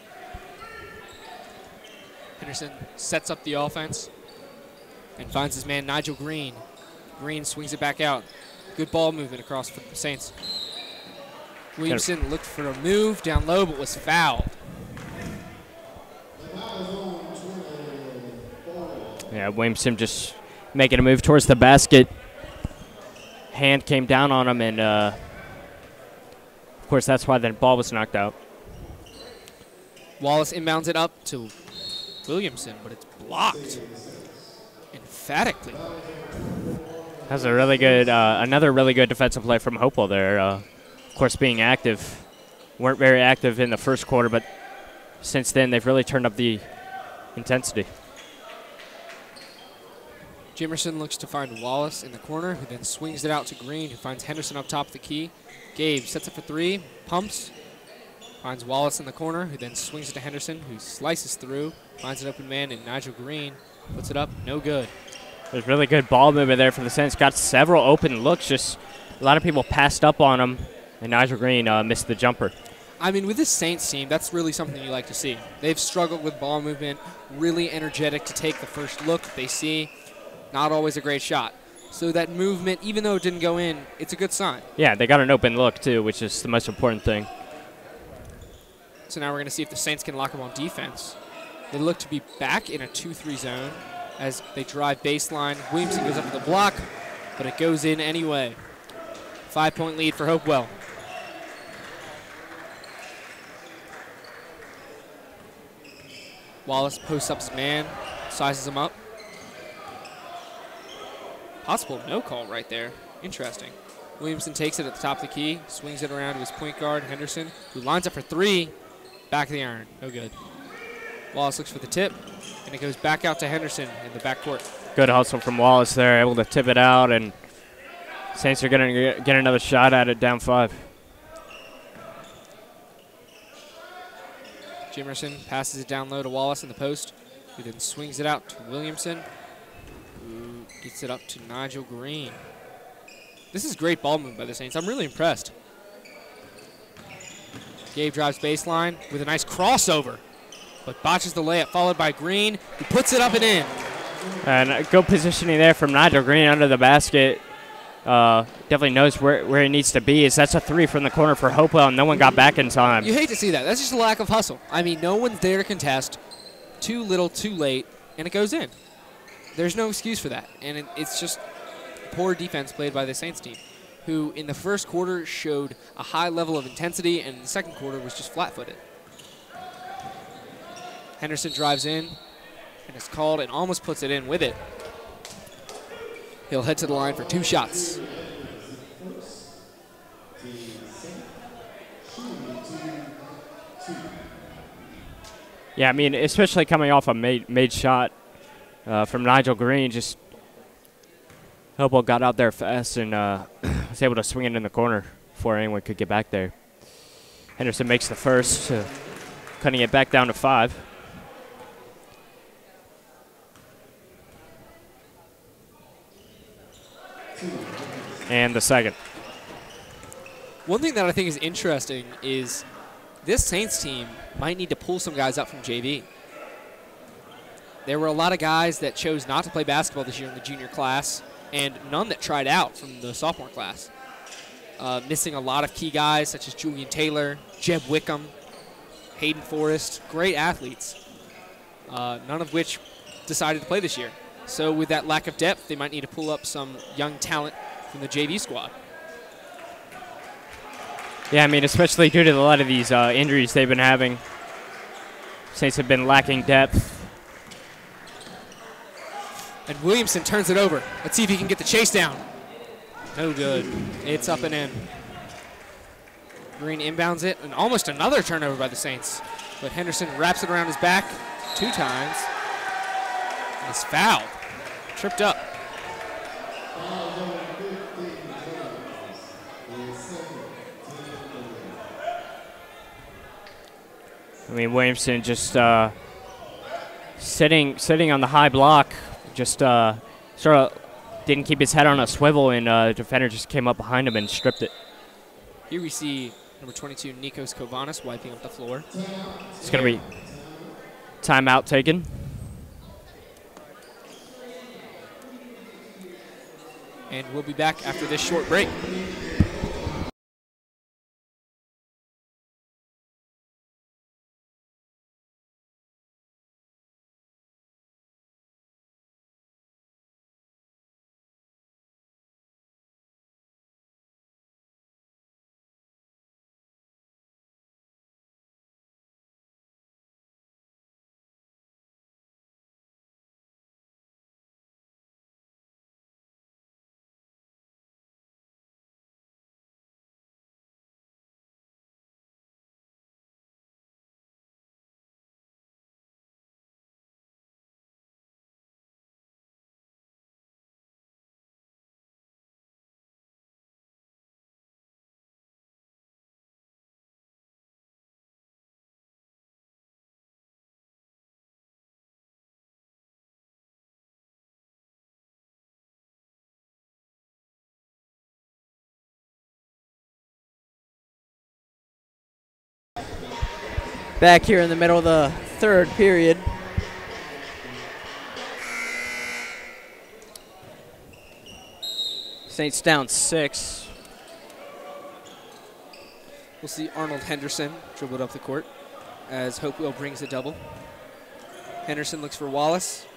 Henderson sets up the offense and finds his man Nigel Green. Green swings it back out. Good ball movement across for the Saints. Williamson looked for a move down low, but was fouled. Yeah, Williamson just making a move towards the basket. Hand came down on him, and of course that's why the ball was knocked out. Wallace inbounds it up to Williamson, but it's blocked emphatically. That's a really good, another really good defensive play from Hopewell there. Of course, being active. Weren't very active in the first quarter, but since then they've really turned up the intensity. Jimerson looks to find Wallace in the corner, who then swings it out to Green, who finds Henderson up top of the key. Gabe sets up for three, pumps, finds Wallace in the corner, who then swings it to Henderson, who slices through, finds an open man in Nigel Green, puts it up, no good. There's really good ball movement there for the Saints. Got several open looks, just a lot of people passed up on him, and Nigel Green missed the jumper. I mean, with this Saints team, that's really something you like to see. They've struggled with ball movement, really energetic to take the first look they see. Not always a great shot. So that movement, even though it didn't go in, it's a good sign. Yeah, they got an open look, too, which is the most important thing. So now we're going to see if the Saints can lock them on defense. They look to be back in a 2-3 zone as they drive baseline. Williamson goes up to the block, but it goes in anyway. 5-point lead for Hopewell. Wallace posts up his man, sizes him up. Possible no call right there. Interesting. Williamson takes it at the top of the key, swings it around to his point guard, Henderson, who lines up for three. Back of the iron. No good. Wallace looks for the tip, and it goes back out to Henderson in the backcourt. Good hustle from Wallace there, able to tip it out, and Saints are going to get another shot at it down 5. Jimerson passes it down low to Wallace in the post, who then swings it out to Williamson, who gets it up to Nigel Green. This is great ball movement by the Saints. I'm really impressed. Gabe drives baseline with a nice crossover, but botches the layup, followed by Green, who puts it up and in. And good positioning there from Nigel Green under the basket. Definitely knows where he needs to be. That's a 3 from the corner for Hopewell, and no one got back in time. You hate to see that. That's just a lack of hustle. I mean, no one's there to contest. Too little, too late, and it goes in. There's no excuse for that. And it's just poor defense played by the Saints team, who in the first quarter showed a high level of intensity and in the second quarter was just flat-footed. Henderson drives in and is called and almost puts it in with it. He'll head to the line for 2 shots. Yeah, I mean, especially coming off a made shot from Nigel Green, just Hopewell got out there fast and was able to swing it in the corner before anyone could get back there. Henderson makes the first, cutting it back down to 5. And the second. One thing that I think is interesting is this Saints team might need to pull some guys up from JV. There were a lot of guys that chose not to play basketball this year in the junior class, and none that tried out from the sophomore class. Missing a lot of key guys such as Julian Taylor, Jeb Wickham, Hayden Forrest, great athletes, none of which decided to play this year. So with that lack of depth, they might need to pull up some young talent from the JV squad. Yeah, I mean, especially due to a lot of these injuries they've been having. Saints have been lacking depth. And Williamson turns it over. Let's see if he can get the chase down. No good. It's up and in. Green inbounds it, and almost another turnover by the Saints. But Henderson wraps it around his back 2 times. And is fouled. Tripped up. I mean, Williamson just sitting on the high block, just sort of didn't keep his head on a swivel, and the defender just came up behind him and stripped it. Here we see number 22, Nikos Kovanis, wiping up the floor. It's going to be timeout taken. And we'll be back after this short break. Back here in the middle of the third period. Saints down 6. We'll see Arnold Henderson dribbled up the court as Hopewell brings a double. Henderson looks for Wallace,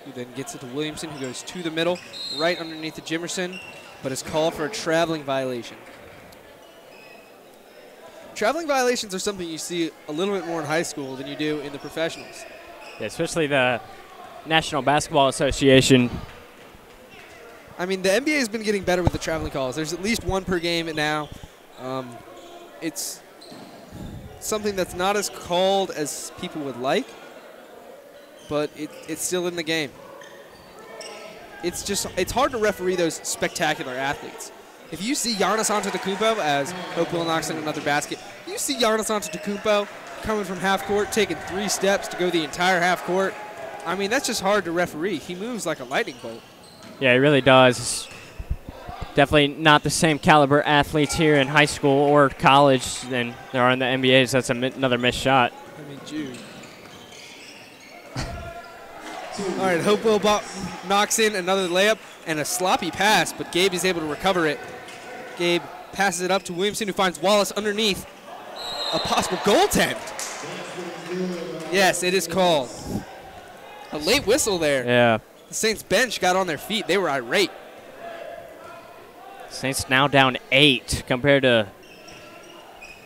who then gets it to Williamson, who goes to the middle, right underneath the Jimerson, but is called for a traveling violation. Traveling violations are something you see a little bit more in high school than you do in the professionals. Yeah, especially the National Basketball Association. I mean, the NBA has been getting better with the traveling calls. There's at least 1 per game now. It's something that's not as called as people would like, but it's still in the game. It's hard to referee those spectacular athletes. If you see Giannis Antetokounmpo, as Hopewell knocks in another basket, you see Giannis Antetokounmpo coming from half court, taking 3 steps to go the entire half court. I mean, that's just hard to referee. He moves like a lightning bolt. Yeah, he really does. Definitely not the same caliber athletes here in high school or college than there are in the NBAs. That's another missed shot. I mean, Jude. All right, Hopewell knocks in another layup and a sloppy pass, but Gabe is able to recover it. Gabe passes it up to Williamson, who finds Wallace underneath. A possible goaltend. Yes, it is called. A late whistle there. Yeah. The Saints bench got on their feet. They were irate. Saints now down 8 compared to,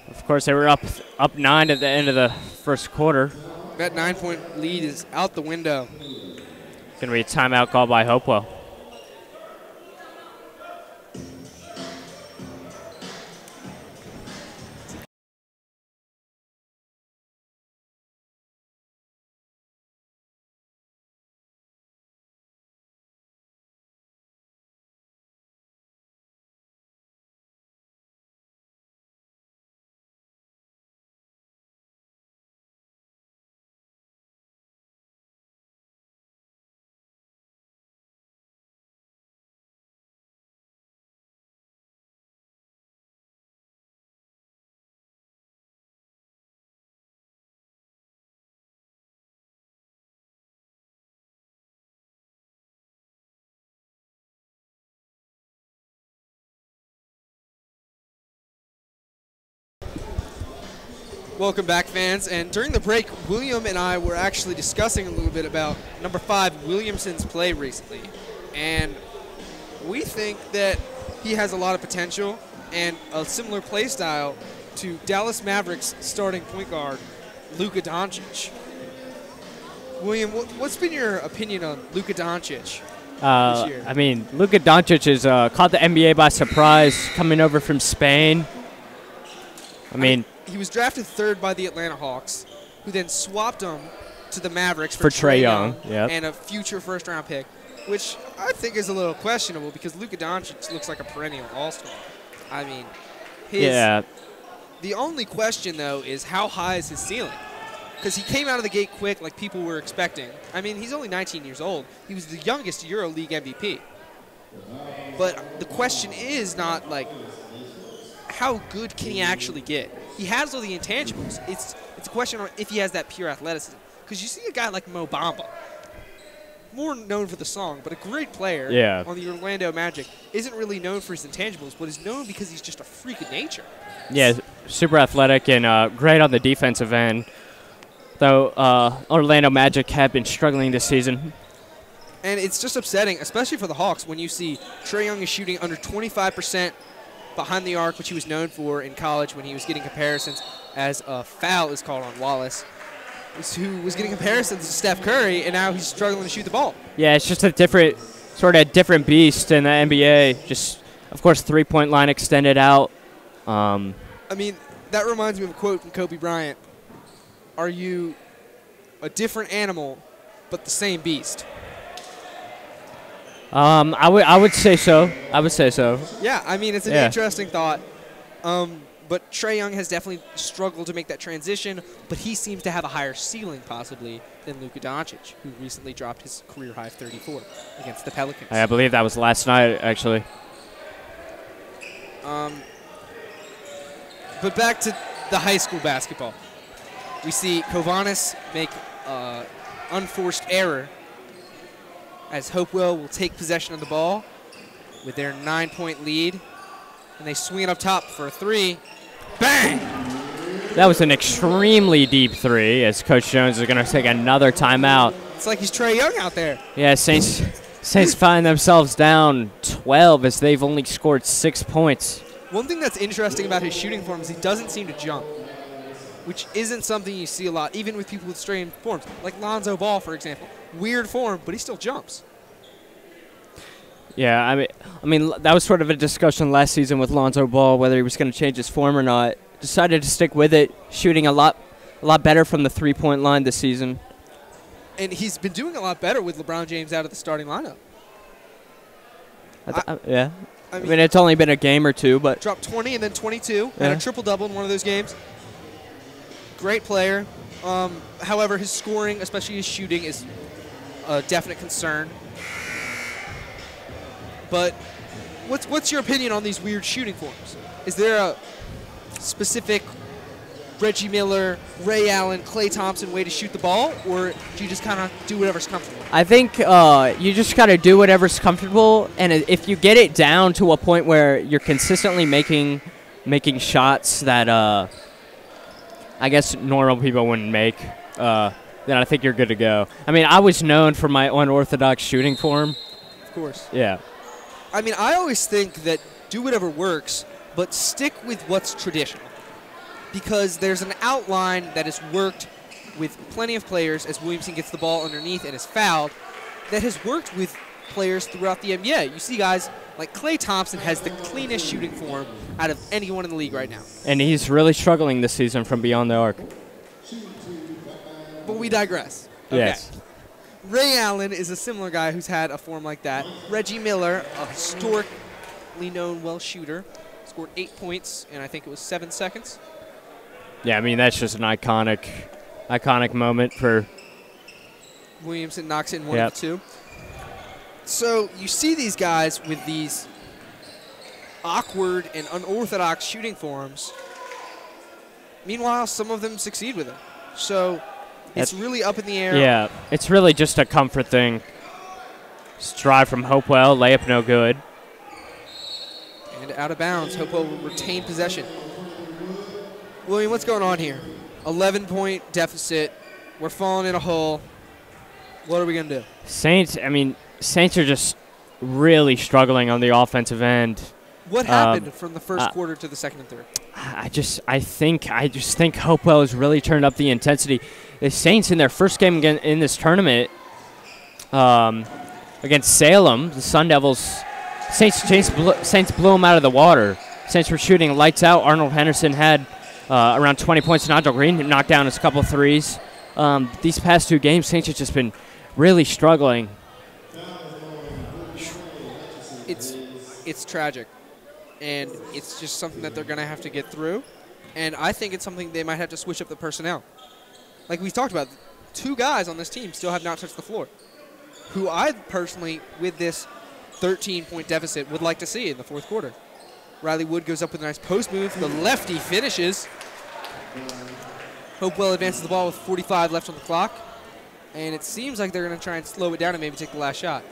of course, they were up 9 at the end of the first quarter. That 9-point lead is out the window. Going to be a timeout called by Hopewell. Welcome back, fans. And during the break, William and I were actually discussing a little bit about number 5, Williamson's play recently. And we think that he has a lot of potential and a similar play style to Dallas Mavericks starting point guard, Luka Doncic. William, what's been your opinion on Luka Doncic this year? I mean, Luka Doncic has caught the NBA by surprise coming over from Spain. I mean, he was drafted 3rd by the Atlanta Hawks, who then swapped him to the Mavericks for Trae Young and a future first-round pick, which I think is a little questionable because Luka Doncic looks like a perennial all-star. I mean, the only question, though, is how high is his ceiling? Because he came out of the gate quick like people were expecting. I mean, he's only 19 years old. He was the youngest EuroLeague MVP. But the question is not, like, how good can he actually get? He has all the intangibles. It's a question on if he has that pure athleticism. Because you see a guy like Mo Bamba, more known for the song, but a great player on the Orlando Magic, isn't really known for his intangibles, but is known because he's just a freak of nature. Yeah, super athletic and great on the defensive end. Though Orlando Magic have been struggling this season. And it's just upsetting, especially for the Hawks, when you see Trae Young is shooting under 25% behind the arc, which he was known for in college when he was getting comparisons as a foul is called on Wallace, who was getting comparisons to Steph Curry, and now he's struggling to shoot the ball. Yeah, it's just a different beast in the NBA. Just, of course, three-point line extended out. I mean, that reminds me of a quote from Kobe Bryant. Are you a different animal but the same beast? I would say so. I would say so. Yeah, I mean, it's an interesting thought. But Trae Young has definitely struggled to make that transition, but he seems to have a higher ceiling possibly than Luka Doncic, who recently dropped his career-high 34 against the Pelicans. I believe that was last night, actually. But back to the high school basketball. We see Kovanes make unforced error as Hopewell will take possession of the ball with their 9-point lead. And they swing it up top for a 3. Bang! That was an extremely deep 3 as Coach Jones is going to take another timeout. It's like he's Trae Young out there. Yeah, Saints find themselves down 12 as they've only scored 6 points. One thing that's interesting about his shooting form is he doesn't seem to jump, which isn't something you see a lot, even with people with strange forms. Like Lonzo Ball, for example. Weird form, but he still jumps. Yeah, I mean that was sort of a discussion last season with Lonzo Ball, whether he was going to change his form or not. Decided to stick with it, shooting a lot better from the three-point line this season. And he's been doing a lot better with LeBron James out of the starting lineup. I mean, it's only been a game or two, but dropped 20 and then 22 and a triple-double in one of those games. Great player. However, his scoring, especially his shooting, is a definite concern. But what's your opinion on these weird shooting forms? Is there a specific Reggie Miller, Ray Allen, Klay Thompson way to shoot the ball, or do you just kind of do whatever's comfortable? I think you just got to do whatever's comfortable, and if you get it down to a point where you're consistently making shots that I guess normal people wouldn't make, then I think you're good to go. I mean, I was known for my unorthodox shooting form. Of course. Yeah. I mean, I always think that do whatever works, but stick with what's traditional. Because there's an outline that has worked with plenty of players as Williamson gets the ball underneath and is fouled, that has worked with players throughout the NBA. You see guys like Klay Thompson has the cleanest shooting form out of anyone in the league right now. And he's really struggling this season from beyond the arc. But we digress. Yes. Okay. Ray Allen is a similar guy who's had a form like that. Reggie Miller, a historically known well shooter, scored 8 points in I think it was 7 seconds. Yeah, I mean, that's just an iconic moment for Williamson knocks it in 1 of 2. So you see these guys with these awkward and unorthodox shooting forms. Meanwhile, some of them succeed with it. So it's really up in the air. Yeah, it's really just a comfort thing. Just drive from Hopewell, layup no good. And out of bounds. Hopewell will retain possession. William, what's going on here? 11-point deficit. We're falling in a hole. What are we going to do? Saints are just really struggling on the offensive end. What happened from the first quarter to the second and third? I just think Hopewell has really turned up the intensity. The Saints in their first game again in this tournament against Salem, the Sun Devils, Saints blew them out of the water. Saints were shooting lights out. Arnold Henderson had around 20 points. Nigel Green knocked down a couple of threes. These past 2 games, Saints have just been really struggling. It's tragic, and it's just something that they're going to have to get through, and I think it's something they might have to switch up the personnel. Like we talked about, 2 guys on this team still have not touched the floor, who I personally, with this 13-point deficit, would like to see in the fourth quarter. Riley Wood goes up with a nice post move. The lefty finishes. Hopewell advances the ball with 45 left on the clock, and it seems like they're going to try and slow it down and maybe take the last shot.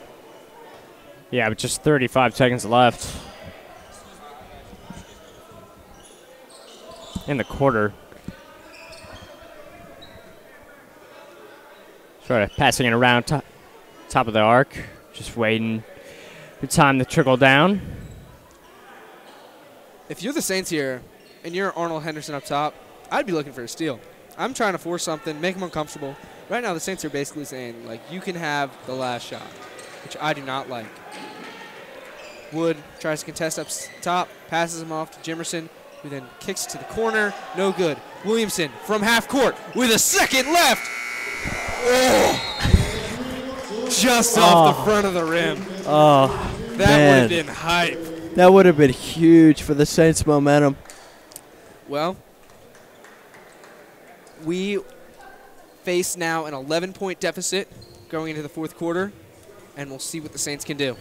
Yeah, but just 35 seconds left in the quarter. Sort of passing it around top of the arc, just waiting for time to trickle down. If you're the Saints here and you're Arnold Henderson up top, I'd be looking for a steal. I'm trying to force something, make them uncomfortable. Right now the Saints are basically saying, like, you can have the last shot, which I do not like. Wood tries to contest up top, passes him off to Jimerson, who then kicks to the corner. No good. Williamson from half court with a second left. Oh, just off the front of the rim. Oh, that would have been hype. That would have been huge for the Saints' momentum. Well, we face now an 11-point deficit going into the fourth quarter, and we'll see what the Saints can do.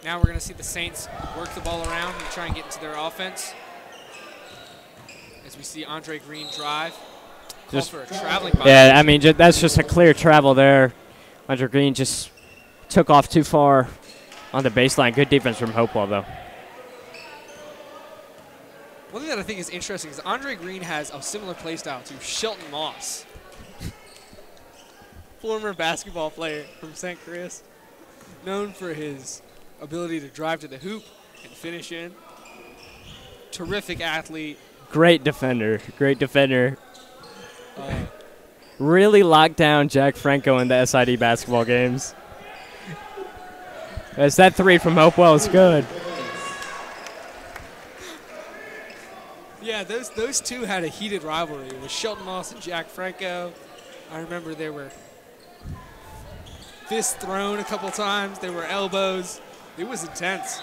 Now we're going to see the Saints work the ball around and try and get into their offense. As we see Andre Green drive. Call for a traveling violation. Yeah, I mean, that's just a clear travel there. Andre Green just took off too far on the baseline. Good defense from Hopewell, though. One thing that I think is interesting is Andre Green has a similar play style to Shelton Moss. former basketball player from St. Chris, known for his ability to drive to the hoop and finish in. Terrific athlete. Great defender. Great defender. Really locked down Jack Franco in the SID basketball games. As that three from Hopewell is good. Yeah, those two had a heated rivalry. It was Shelton Moss and Jack Franco. I remember there were fists thrown a couple times. There were elbows. It was intense.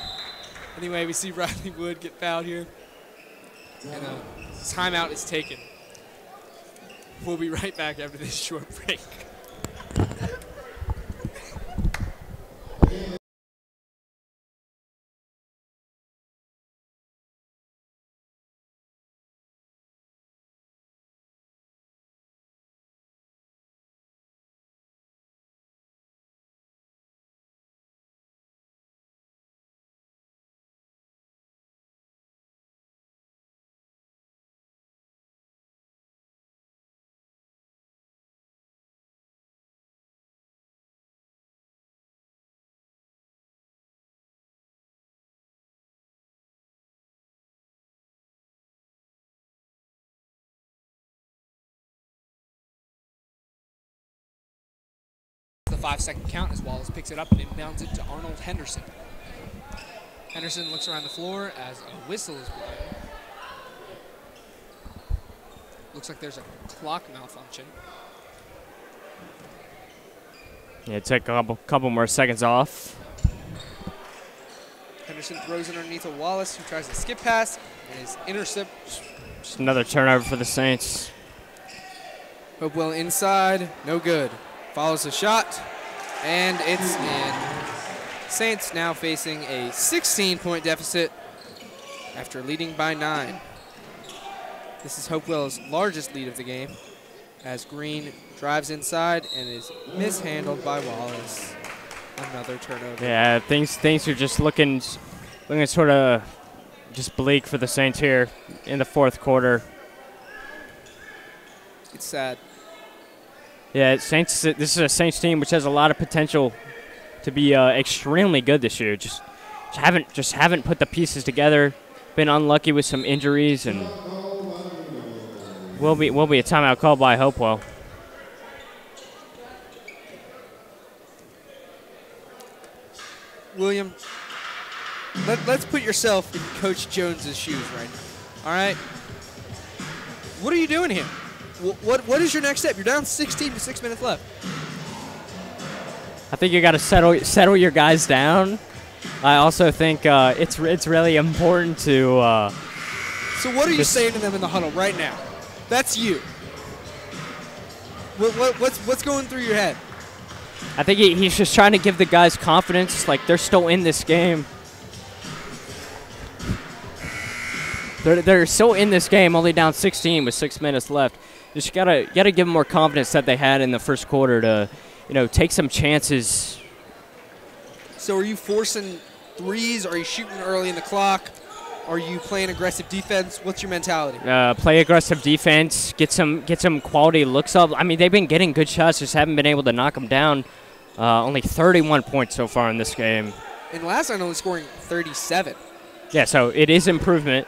Anyway, we see Riley Wood get fouled here. And a timeout is taken. We'll be right back after this short break. The 5-second count as Wallace picks it up and inbounds it to Arnold Henderson. Henderson looks around the floor as a whistle is blown. Looks like there's a clock malfunction. Yeah, take a couple more seconds off. Henderson throws it underneath of Wallace, who tries to skip pass and is intercepted. Just another turnover for the Saints. Hopewell inside, no good. Follows the shot, and it's in. Saints now facing a 16-point deficit after leading by 9. This is Hopewell's largest lead of the game as Green drives inside and is mishandled by Wallace. Another turnover. Yeah, things are just looking sort of just bleak for the Saints here in the fourth quarter. It's sad. Yeah, this is a Saints team which has a lot of potential to be extremely good this year. Just haven't put the pieces together. Been unlucky with some injuries, and will be a timeout called by Hopewell. William, let's put yourself in Coach Jones's shoes right now. All right. What are you doing here? What is your next step? You're down 16 with 6 minutes left. I think you got to settle your guys down. I also think it's really important to. So what are you saying to them in the huddle right now? That's you. What's going through your head? I think he's just trying to give the guys confidence, like they're still in this game. They're still in this game, only down 16 with 6 minutes left. Just gotta give them more confidence that they had in the first quarter to, take some chances. So are you forcing threes? Are you shooting early in the clock? Are you playing aggressive defense? What's your mentality? Play aggressive defense. Get some quality looks up. I mean, they've been getting good shots, just haven't been able to knock them down. Only 31 points so far in this game. And last night only scoring 37. Yeah, so it is improvement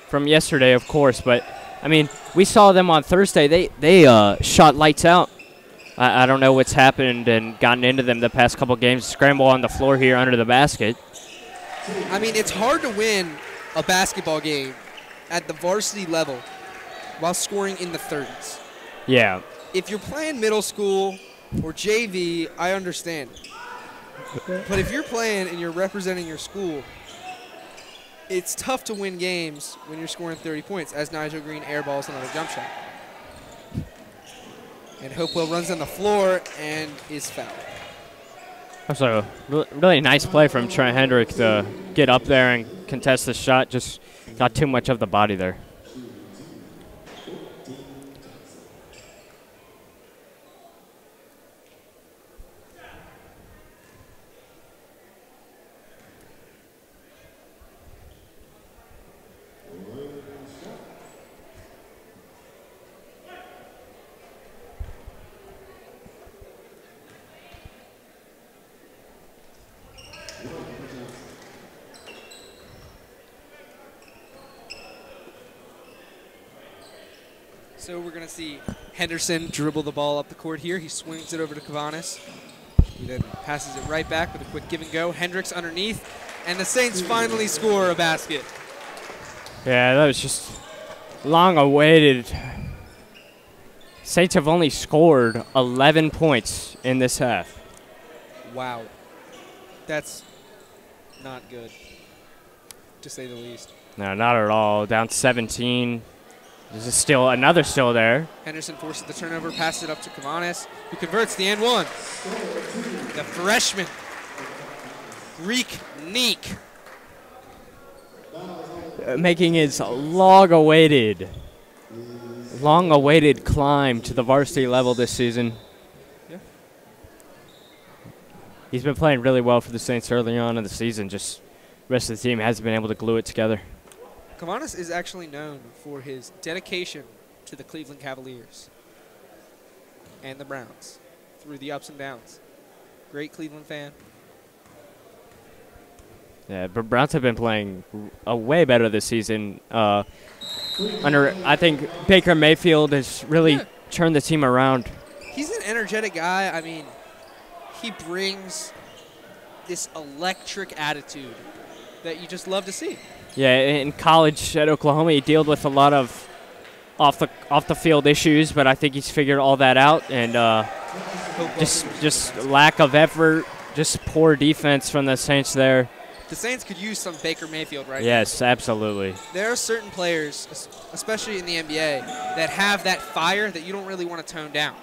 from yesterday, of course, but. I mean, we saw them on Thursday. They shot lights out. I don't know what's happened and gotten into them the past couple games. Scramble on the floor here under the basket. I mean, it's hard to win a basketball game at the varsity level while scoring in the 30s. Yeah. If you're playing middle school or JV, I understand. But if you're playing and you're representing your school, it's tough to win games when you're scoring 30 points, as Nigel Green airballs another jump shot. And Hopewell runs on the floor and is fouled. Also, really nice play from Trent Hendrick to get up there and contest the shot. Just got too much of the body there. So we're going to see Henderson dribble the ball up the court here. He swings it over to Kavanis. He then passes it right back with a quick give and go. Hendricks underneath, and the Saints finally score a basket. Yeah, that was just long awaited. Saints have only scored 11 points in this half. Wow. That's not good, to say the least. No, not at all. Down 17. There's a steal, another steal there. Henderson forces the turnover, passes it up to Kavanis, who converts the and one. The freshman, Greek Neek. Making his long-awaited climb to the varsity level this season. Yeah. He's been playing really well for the Saints early on in the season. Just the rest of the team hasn't been able to glue it together. Kavanis is actually known for his dedication to the Cleveland Cavaliers and the Browns through the ups and downs. Great Cleveland fan. Yeah, but Browns have been playing way better this season. I think Baker Mayfield has really turned the team around. He's an energetic guy. I mean, he brings this electric attitude that you just love to see. Yeah, in college at Oklahoma, he dealt with a lot of off the field issues, but I think he's figured all that out. And just lack of effort, just poor defense from the Saints there. The Saints could use some Baker Mayfield right now. Yes, absolutely. There are certain players, especially in the NBA, that have that fire that you don't really want to tone down.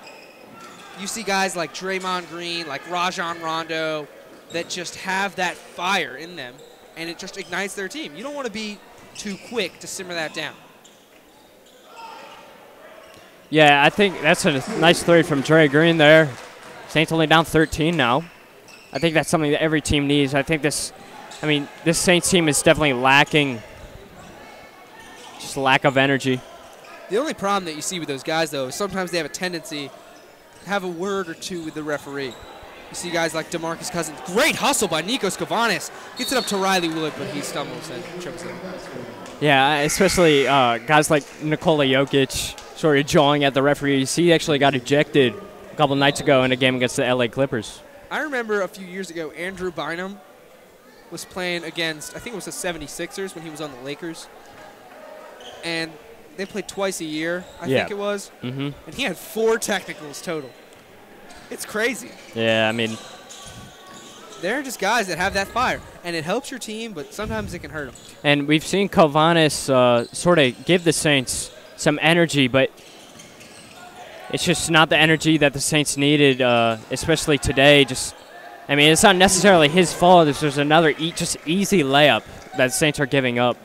You see guys like Draymond Green, like Rajon Rondo, that just have that fire in them, and it just ignites their team. You don't want to be too quick to simmer that down. Yeah, I think that's a nice three from Dre Green there. Saints only down 13 now. I think that's something that every team needs. I think this Saints team is definitely lacking just lack of energy. The only problem that you see with those guys, though, is sometimes they have a tendency to have a word or two with the referee. You see guys like DeMarcus Cousins. Great hustle by Nikos Kavanis. Gets it up to Riley Wood, but he stumbles and trips it. Yeah, especially guys like Nikola Jokic sort of jawing at the referees. He actually got ejected a couple nights ago in a game against the LA Clippers. I remember a few years ago, Andrew Bynum was playing against, I think it was the 76ers when he was on the Lakers. And they played twice a year, I think it was. Mm-hmm. And he had 4 technicals total. It's crazy. Yeah, I mean, they're just guys that have that fire. And it helps your team, but sometimes it can hurt them. and we've seen Kavanis sort of give the Saints some energy, but it's just not the energy that the Saints needed, especially today. I mean, it's not necessarily his fault. There's another just easy layup that the Saints are giving up.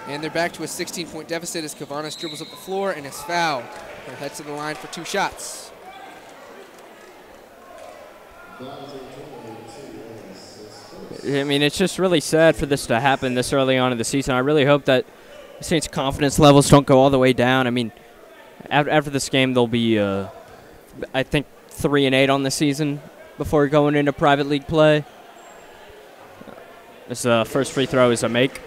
And they're back to a 16-point deficit as Kavanis dribbles up the floor and is fouled. He'll head to the line for 2 shots. I mean, it's just really sad for this to happen this early on in the season. I really hope that the Saints' confidence levels don't go all the way down. I mean, after this game, they'll be, I think, 3-8 on the season before going into private league play. This first free throw is a make.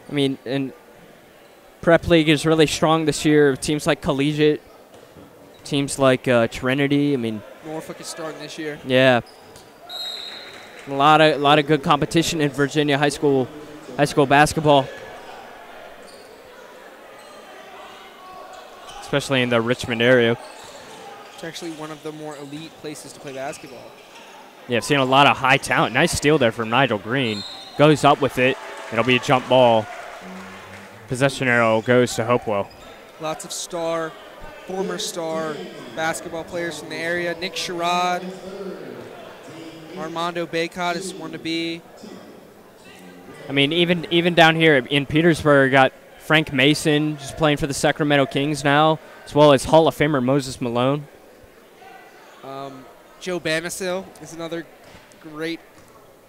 I mean, and prep league is really strong this year. Teams like Collegiate, teams like Trinity. I mean, Norfolk is starting this year. Yeah, a lot of good competition in Virginia high school basketball, especially in the Richmond area. It's actually one of the more elite places to play basketball. Yeah, I've seen a lot of high talent. Nice steal there from Nigel Green. Goes up with it. It'll be a jump ball. Possession arrow goes to Hopewell. Lots of former star basketball players from the area. Nick Sherrod, Armando Baycott is one to be. I mean, even down here in Petersburg, got Frank Mason just playing for the Sacramento Kings now, as well as Hall of Famer Moses Malone. Joe Bamisil is another great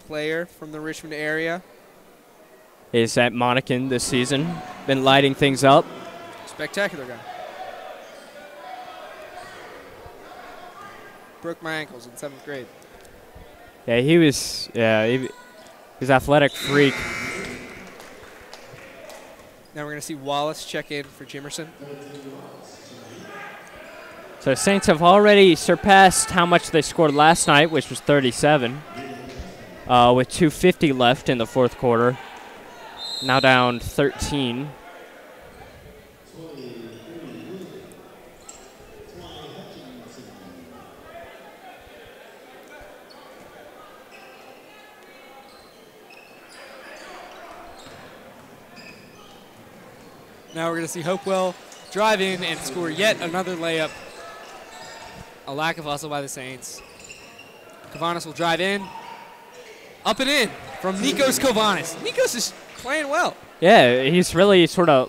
player from the Richmond area. Is at Monacan this season, been lighting things up. Spectacular guy. Broke my ankles in 7th grade. Yeah, he was athletic freak. Now we're going to see Wallace check in for Jimerson. So Saints have already surpassed how much they scored last night, which was 37, with 2:50 left in the fourth quarter. Now down 13. Now we're going to see Hopewell drive in and score yet another layup. A lack of hustle by the Saints. Kovanis will drive in. Up and in from Nikos Kovanis. Nikos is playing well. Yeah, he's really sort of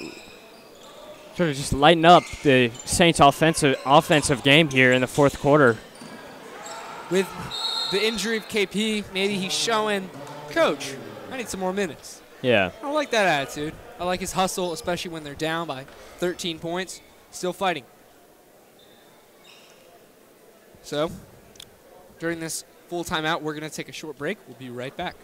just lighting up the Saints' offensive game here in the fourth quarter. With the injury of KP, maybe he's showing, Coach, I need some more minutes. Yeah. I like that attitude. I like his hustle, especially when they're down by 13 points. Still fighting. So, during this full timeout, we're going to take a short break. We'll be right back.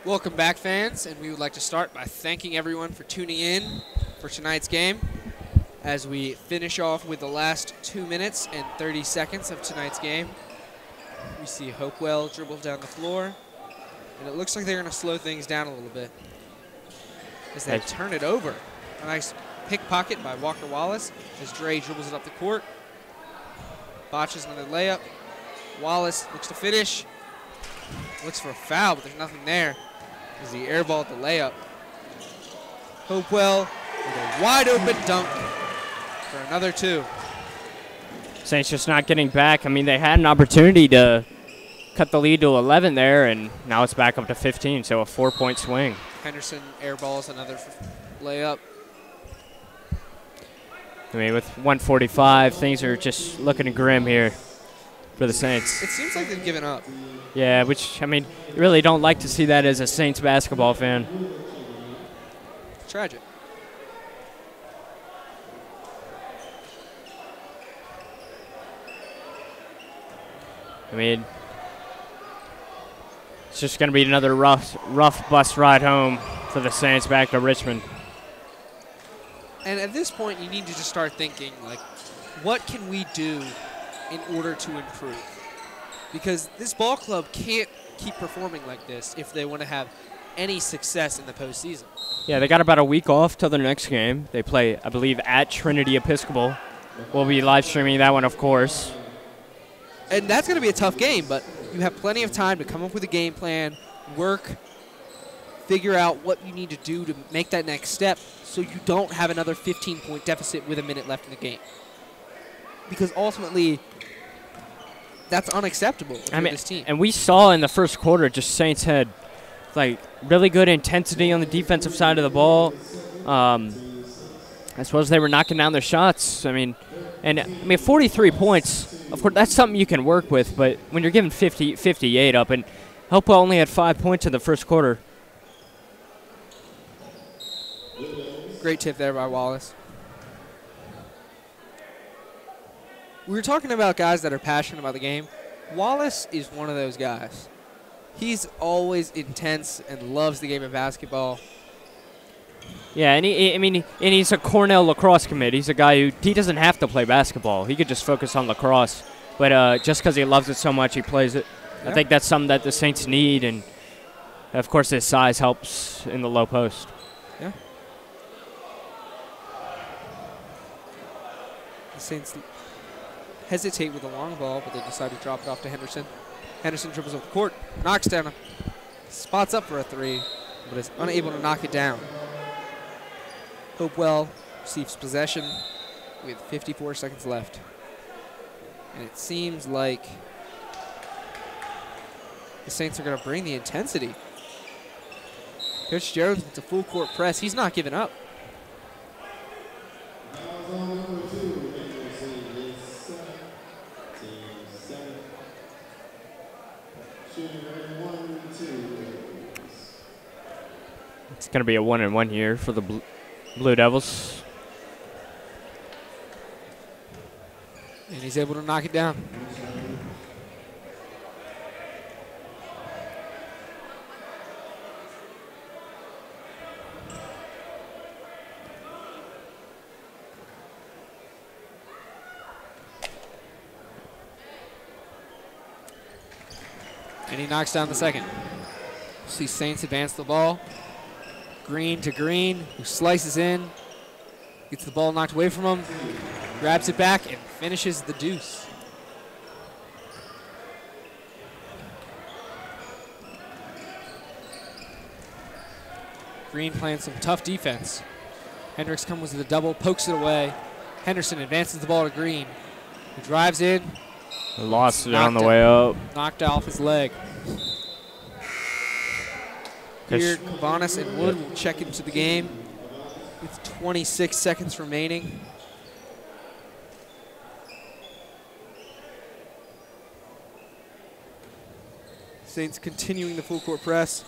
Welcome back, fans, and we would like to start by thanking everyone for tuning in for tonight's game as we finish off with the last 2 minutes and 30 seconds of tonight's game. We see Hopewell dribble down the floor, and it looks like they're going to slow things down a little bit as they turn it over. A nice pickpocket by Walker Wallace as Dre dribbles it up the court. Botches another layup. Wallace looks to finish. Looks for a foul, but there's nothing there as he airballed the layup. Hopewell with a wide open dunk for another 2. Saints just not getting back. I mean, they had an opportunity to cut the lead to 11 there, and now it's back up to 15, so a 4-point swing. Henderson airballs another layup. I mean, with 1:45, things are just looking grim here for the Saints. It seems like they've given up. Yeah, which, I mean, you really don't like to see that as a Saints basketball fan. Tragic. I mean, it's just going to be another rough bus ride home for the Saints back to Richmond. And at this point, you need to just start thinking, like, what can we do in order to improve? Because this ball club can't keep performing like this if they want to have any success in the postseason. Yeah, they got about a week off till their next game. They play, I believe, at Trinity Episcopal. We'll be live streaming that one, of course. And that's going to be a tough game, but you have plenty of time to come up with a game plan, work, figure out what you need to do to make that next step so you don't have another 15-point deficit with a minute left in the game. Because ultimately, that's unacceptable for this team. And we saw in the first quarter just Saints had like really good intensity on the defensive side of the ball. I suppose they were knocking down their shots. I mean, 43 points, of course, that's something you can work with, but when you're giving 58 up, and Hopewell only had 5 points in the first quarter. Great tip there by Wallace. We were talking about guys that are passionate about the game. Wallace is one of those guys. He's always intense and loves the game of basketball. Yeah, and he's a Cornell lacrosse commit. He's a guy he doesn't have to play basketball. He could just focus on lacrosse. But just because he loves it so much, he plays it. Yeah. I think that's something that the Saints need. And Of course, his size helps in the low post. Yeah. The Saints hesitate with the long ball, but they decide to drop it off to Henderson. Henderson dribbles up the court, knocks down, spots up for a three, but is unable to knock it down. Hopewell receives possession with 54 seconds left. And it seems like the Saints are going to bring the intensity. Coach Jones with a full court press. He's not giving up. It's going to be a 1-and-1 here for the Blue Devils. And he's able to knock it down. And he knocks down the second. See Saints advance the ball. Green to Green, who slices in, gets the ball knocked away from him, grabs it back, and finishes the deuce. Green playing some tough defense. Hendricks comes with a double, pokes it away. Henderson advances the ball to Green, who drives in. Lost it on the way up. Knocked off his leg. Here, Cabanas and Wood will check into the game with 26 seconds remaining. Saints continuing the full court press.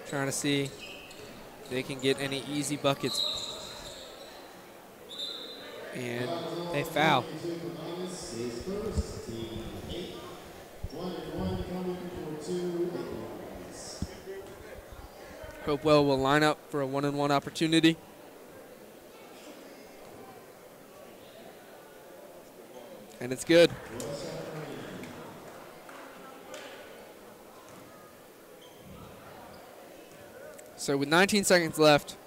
Trying to see if they can get any easy buckets. And they foul. Hopewell will line up for a 1-and-1 opportunity. And it's good. So with 19 seconds left,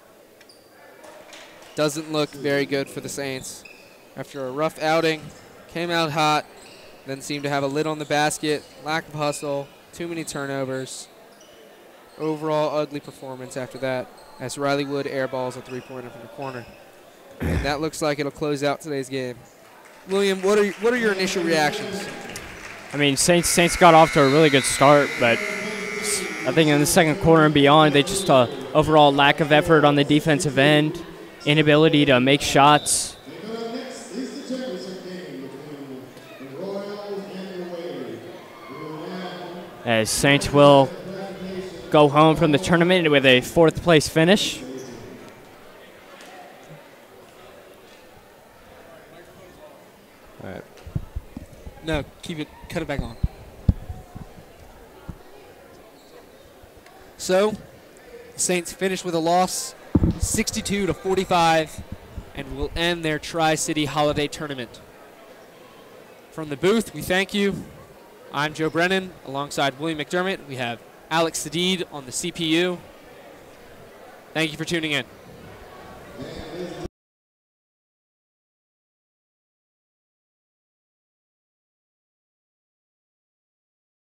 doesn't look very good for the Saints. After a rough outing, came out hot, then seemed to have a lid on the basket, lack of hustle, too many turnovers. Overall ugly performance after that, as Riley Wood airballs a three-pointer from the corner. And that looks like it'll close out today's game. William, what are your initial reactions? I mean, Saints got off to a really good start, but I think in the second quarter and beyond, they just overall lack of effort on the defensive end, inability to make shots. As Saints will go home from the tournament with a fourth-place finish. All right. No, cut it back on. So, Saints finish with a loss, 62-45, and will end their Tri-City Holiday Tournament. From the booth, we thank you. I'm Joe Brennan, alongside William McDermott. We have Alex Sadid on the CPU. Thank you for tuning in.